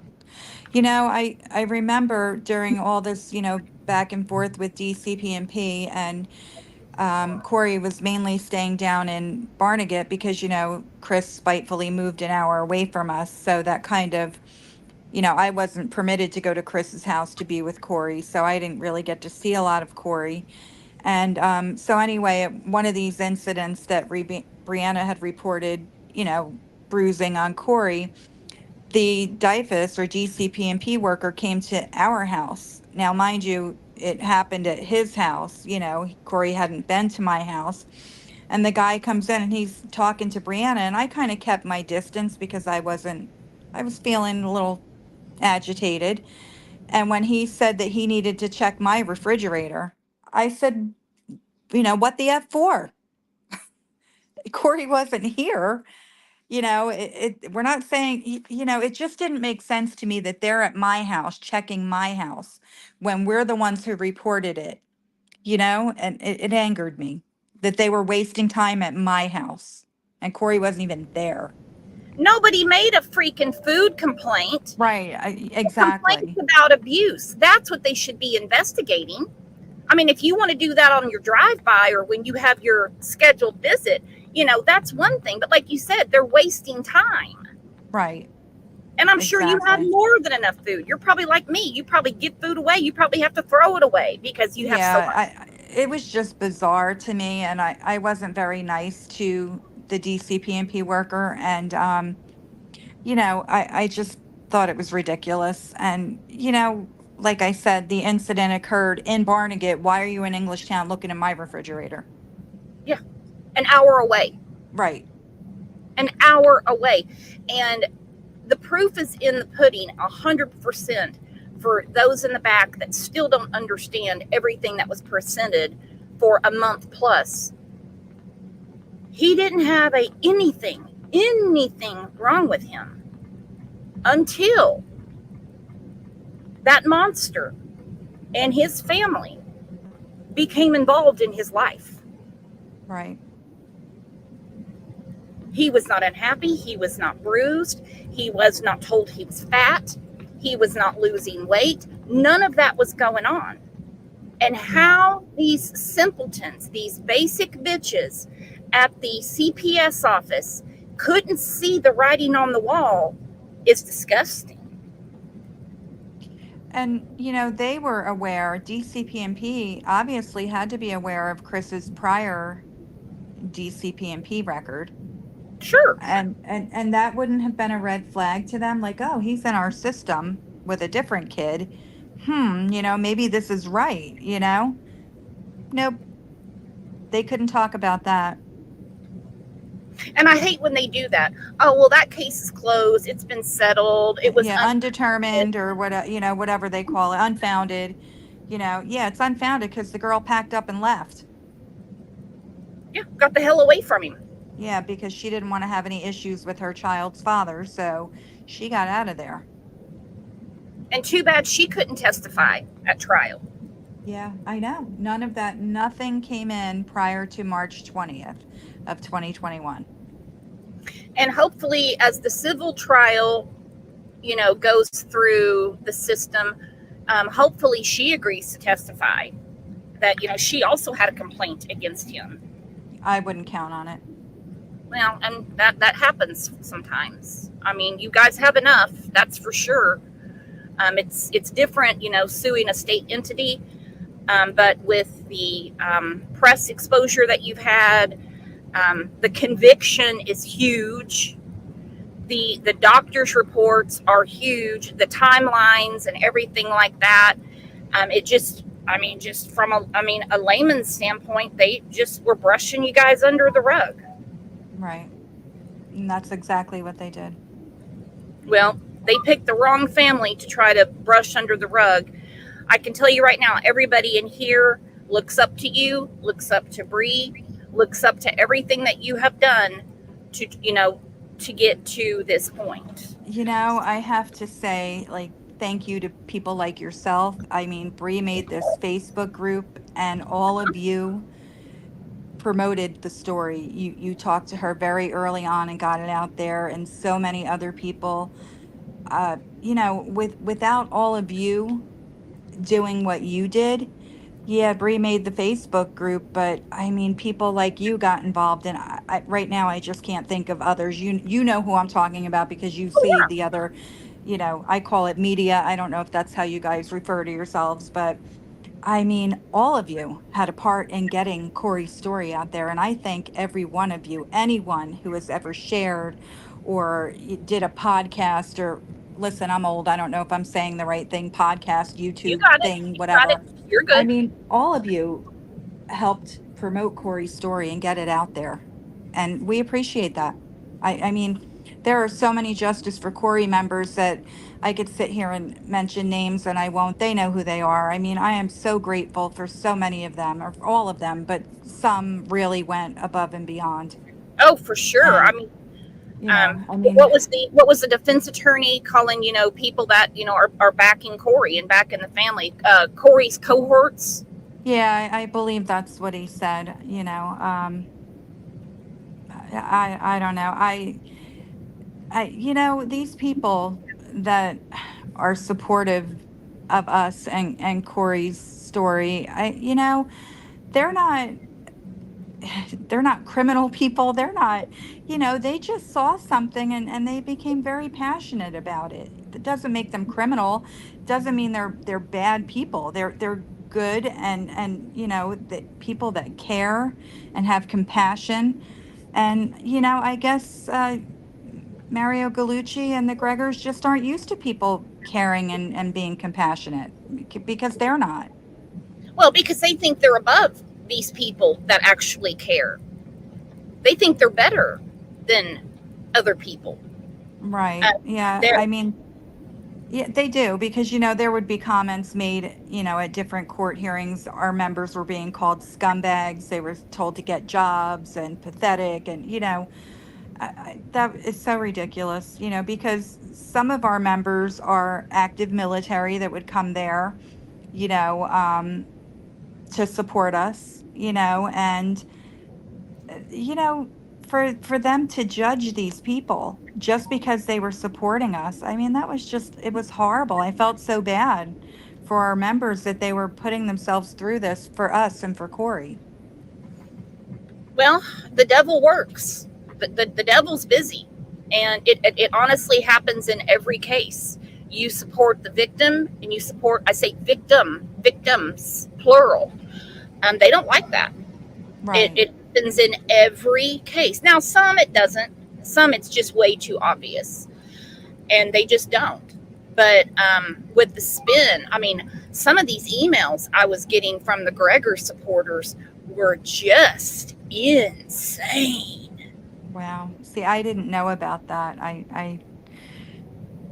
I remember during all this, back and forth with DCPMP and Corey was mainly staying down in Barnegat because, Chris spitefully moved an hour away from us. So that kind of, I wasn't permitted to go to Chris's house to be with Corey. So I didn't really get to see a lot of Corey. And so anyway, one of these incidents that Brianna had reported, bruising on Corey, the DIFUS or DCPMP worker came to our house. Now, mind you, it happened at his house. Corey hadn't been to my house. And the guy comes in and he's talking to Brianna. And I kind of kept my distance because I was feeling a little agitated. And when he said that he needed to check my refrigerator, I said, what the F for? Corey wasn't here. We're not saying, it just didn't make sense to me that they're at my house checking my house when we're the ones who reported it, and it angered me that they were wasting time at my house and Corey wasn't even there. Nobody made a freaking food complaint. Right. Exactly. Complaints about abuse. That's what they should be investigating. If you want to do that on your drive-by or when you have your scheduled visit, That's one thing. But like you said, they're wasting time. Right. And I'm sure you have Exactly. more than enough food. You're probably like me. You probably give food away. You probably have to throw it away because you have so much. It was just bizarre to me, and I wasn't very nice to the DCPMP worker, and I just thought it was ridiculous. And like I said, the incident occurred in Barnegat. Why are you in Englishtown looking in my refrigerator? Yeah. An hour away. Right. An hour away. And the proof is in the pudding 100% for those in the back that still don't understand everything that was presented for a month plus. He didn't have anything wrong with him until that monster and his family became involved in his life. Right. He was not unhappy. He was not bruised. He was not told he was fat. He was not losing weight. None of that was going on. And how these simpletons, these basic bitches at the CPS office couldn't see the writing on the wall is disgusting. And, they were aware, DCPMP obviously had to be aware of Chris's prior DCPMP record. Sure. And that wouldn't have been a red flag to them, like, oh, he's in our system with a different kid. Maybe this is right, Nope. They couldn't talk about that. And I hate when they do that. Oh, well, that case is closed. It's been settled. It was undetermined or whatever they call it, unfounded. It's unfounded because the girl packed up and left. Yeah, got the hell away from him. Yeah, because she didn't want to have any issues with her child's father, so she got out of there. And too bad she couldn't testify at trial. Yeah, I know. None of that, nothing came in prior to March 20th of 2021. And hopefully, as the civil trial, goes through the system, hopefully she agrees to testify that, she also had a complaint against him. I wouldn't count on it. Well, and that happens sometimes. I mean, you guys have enough, that's for sure. It's different, suing a state entity, but with the press exposure that you've had, the conviction is huge. The doctor's reports are huge. The timelines and everything like that. Just from a layman's standpoint, they just were brushing you guys under the rug. Right. And that's exactly what they did. Well, they picked the wrong family to try to brush under the rug. I can tell you right now, everybody in here looks up to you, looks up to Bree, looks up to everything that you have done to get to this point. I have to say, thank you to people like yourself. I mean, Bree made this Facebook group, and all of you promoted the story. You talked to her very early on and got it out there, and so many other people. Without all of you doing what you did, yeah, Bree made the Facebook group, but I mean, people like you got involved, and right now I just can't think of others. You know who I'm talking about because you see the other, I call it media. I don't know if that's how you guys refer to yourselves, but I mean, all of you had a part in getting Corey's story out there, and I thank every one of you, anyone who has ever shared or did a podcast or listen, I'm old. I don't know if I'm saying the right thing, podcast, YouTube thing, whatever. You're good. I mean, all of you helped promote Corey's story and get it out there. And we appreciate that. I mean, there are so many Justice for Corey members that I could sit here and mention names and I won't. They know who they are. I mean, I am so grateful for so many of them, or all of them, but some really went above and beyond. Oh, for sure. What was the defense attorney calling, people that, are backing Corey and backing the family, Corey's cohorts? Yeah, I believe that's what he said, I don't know. These people that are supportive of us and Corey's story, they're not they're not criminal people. They're not, they just saw something and they became very passionate about it. That doesn't make them criminal. Doesn't mean they're bad people. They're good and that people that care and have compassion. And, I guess Mario Gallucci and the Gregors just aren't used to people caring and being compassionate because they're not. Well, because they think they're above these people that actually care. They think they're better than other people. Right. Yeah. they're- I mean, yeah, they do because, there would be comments made, at different court hearings. Our members were being called scumbags. They were told to get jobs and pathetic. And, that is so ridiculous, because some of our members are active military that would come there, to support us, and for them to judge these people just because they were supporting us, I mean, it was horrible. I felt so bad for our members that they were putting themselves through this for us and for Corey. Well, the devil works. The devil's busy, and it honestly happens in every case. You support the victim, and you support, I say victims, plural. They don't like that. Right. It happens in every case. Now, some it doesn't. Some it's just way too obvious, and they just don't. But with the spin, I mean, some of these emails I was getting from the Gregor supporters were just insane. Wow. See, I didn't know about that. I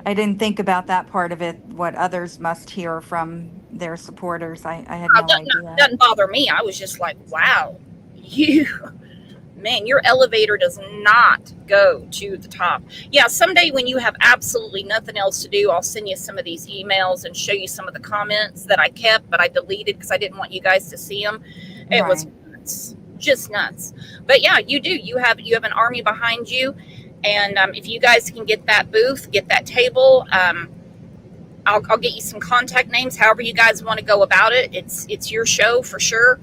didn't think about that part of it, what others must hear from their supporters. I had no idea. Doesn't bother me. I was just like, wow, man, your elevator does not go to the top. Yeah, someday when you have absolutely nothing else to do, I'll send you some of these emails and show you some of the comments that I kept, but I deleted because I didn't want you guys to see them. It was nuts, just nuts. But yeah, you do. You have an army behind you, and if you guys can get that booth, get that table, I'll get you some contact names. However you guys want to go about it, it's your show for sure.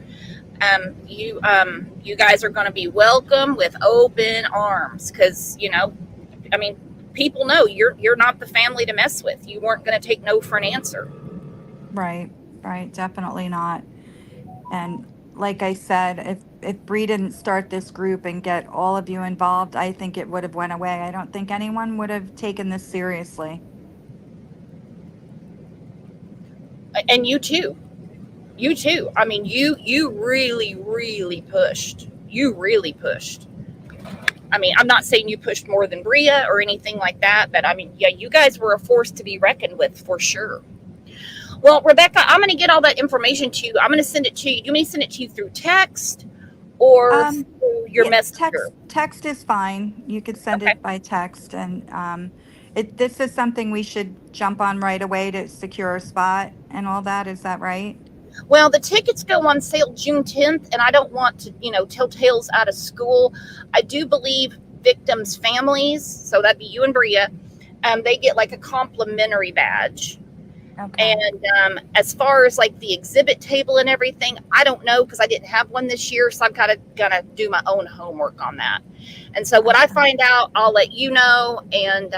You guys are going to be welcome with open arms because I mean, people know you're not the family to mess with. You weren't going to take no for an answer. Right, definitely not. And like I said, if Bree didn't start this group and get all of you involved, I think it would have went away. I don't think anyone would have taken this seriously. And you too. I mean, you really pushed. You really pushed. I mean, I'm not saying you pushed more than Bria or anything like that, but I mean, yeah, you guys were a force to be reckoned with for sure. Well, Rebecca, I'm going to get all that information to you. I'm going to send it to you. Do you want me to send it to you through text or through your messenger? Text is fine. You could send it by text. And this is something we should jump on right away to secure a spot and all that. Is that right? Well, the tickets go on sale June 10th, and I don't want to, tell tales out of school. I do believe victims' families, so that'd be you and Bria, they get like a complimentary badge. Okay. And as far as like the exhibit table and everything, I don't know because I didn't have one this year, so I'm kind of gonna do my own homework on that. And so what I find out, I'll let you know, and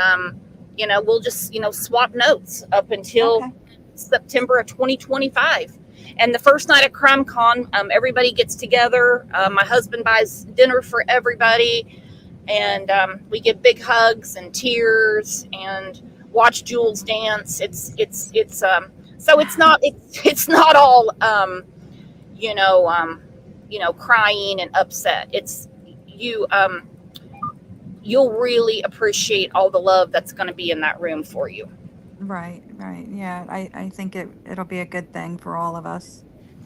we'll just swap notes up until September of 2025. And the first night at CrimeCon, everybody gets together. My husband buys dinner for everybody, and we give big hugs and tears and watch Jules dance. So it's not all crying and upset. It's you'll really appreciate all the love that's going to be in that room for you. Right. Yeah, I think it'll be a good thing for all of us.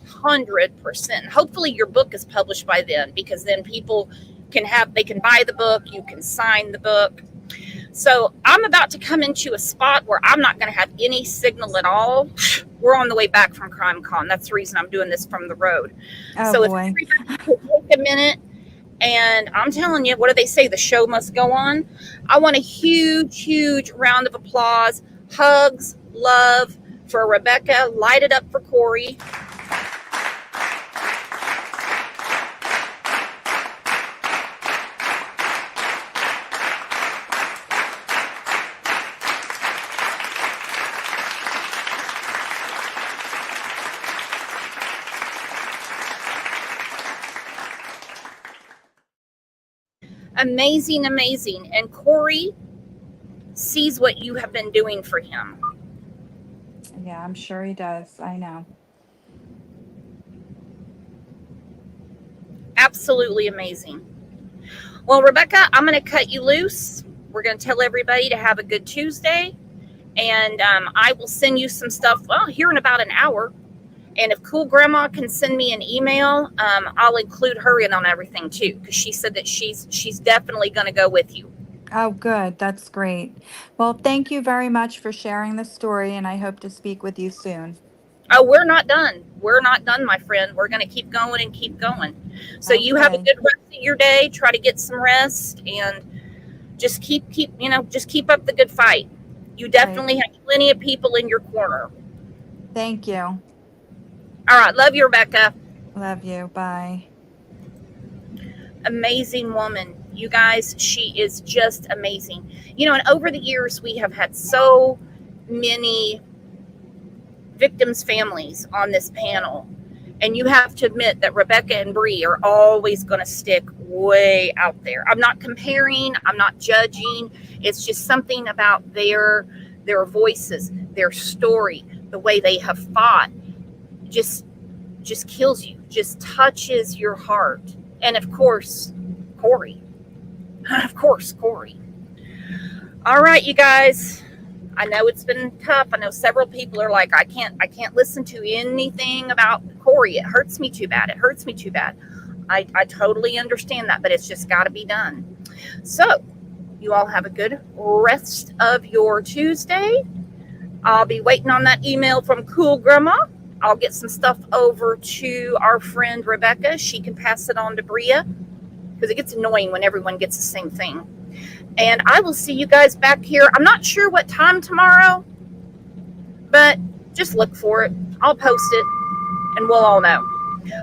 100%. Hopefully your book is published by then, because then people can buy the book, you can sign the book. So I'm about to come into a spot where I'm not going to have any signal at all. We're on the way back from CrimeCon. That's the reason I'm doing this from the road. Oh, so boy. If everybody could take a minute, and I'm telling you, what do they say? The show must go on. I want a huge round of applause, hugs, love for Rebecca. Light it up for Corey. Amazing, amazing. And Corey sees what you have been doing for him. Yeah, I'm sure he does. I know. Absolutely amazing. Well, Rebecca, I'm going to cut you loose. We're going to tell everybody to have a good Tuesday. And I will send you some stuff, well, here in about an hour. And if Cool Grandma can send me an email, I'll include her in on everything too, because she said that she's definitely going to go with you. Oh, good. That's great. Well, thank you very much for sharing the story, and I hope to speak with you soon. Oh, we're not done. We're not done, my friend. We're going to keep going and keep going. So you have a Okay. good rest of your day. Try to get some rest and just keep up the good fight. You definitely have plenty of people in your corner. Thank you. All right. Love you, Rebecca. Love you. Bye. Amazing woman. You guys, she is just amazing. You know, and over the years, we have had so many victims' families on this panel. And you have to admit that Rebecca and Bree are always going to stick way out there. I'm not comparing. I'm not judging. It's just something about their voices, their story, the way they have fought, just kills you, just touches your heart. And of course, Corey. Of course, Corey. All right, you guys. I know it's been tough. I know several people are like, I can't listen to anything about Corey. It hurts me too bad. It hurts me too bad. I totally understand that, but it's just got to be done. So you all have a good rest of your Tuesday. I'll be waiting on that email from Cool Grandma. I'll get some stuff over to our friend Rebecca. She can pass it on to Bria, because it gets annoying when everyone gets the same thing. And I will see you guys back here. I'm not sure what time tomorrow, but just look for it. I'll post it, and we'll all know.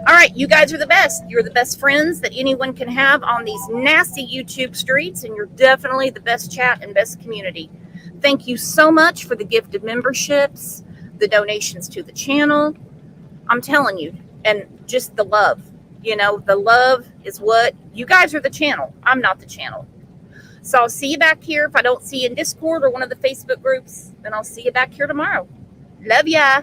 All right, you guys are the best. You're the best friends that anyone can have on these nasty YouTube streets, and you're definitely the best chat and best community. Thank you so much for the gift of memberships, the donations to the channel. I'm telling you, and just the love. You know, the love is what, you guys are the channel. I'm not the channel. So I'll see you back here. If I don't see you in Discord or one of the Facebook groups, then I'll see you back here tomorrow. Love ya.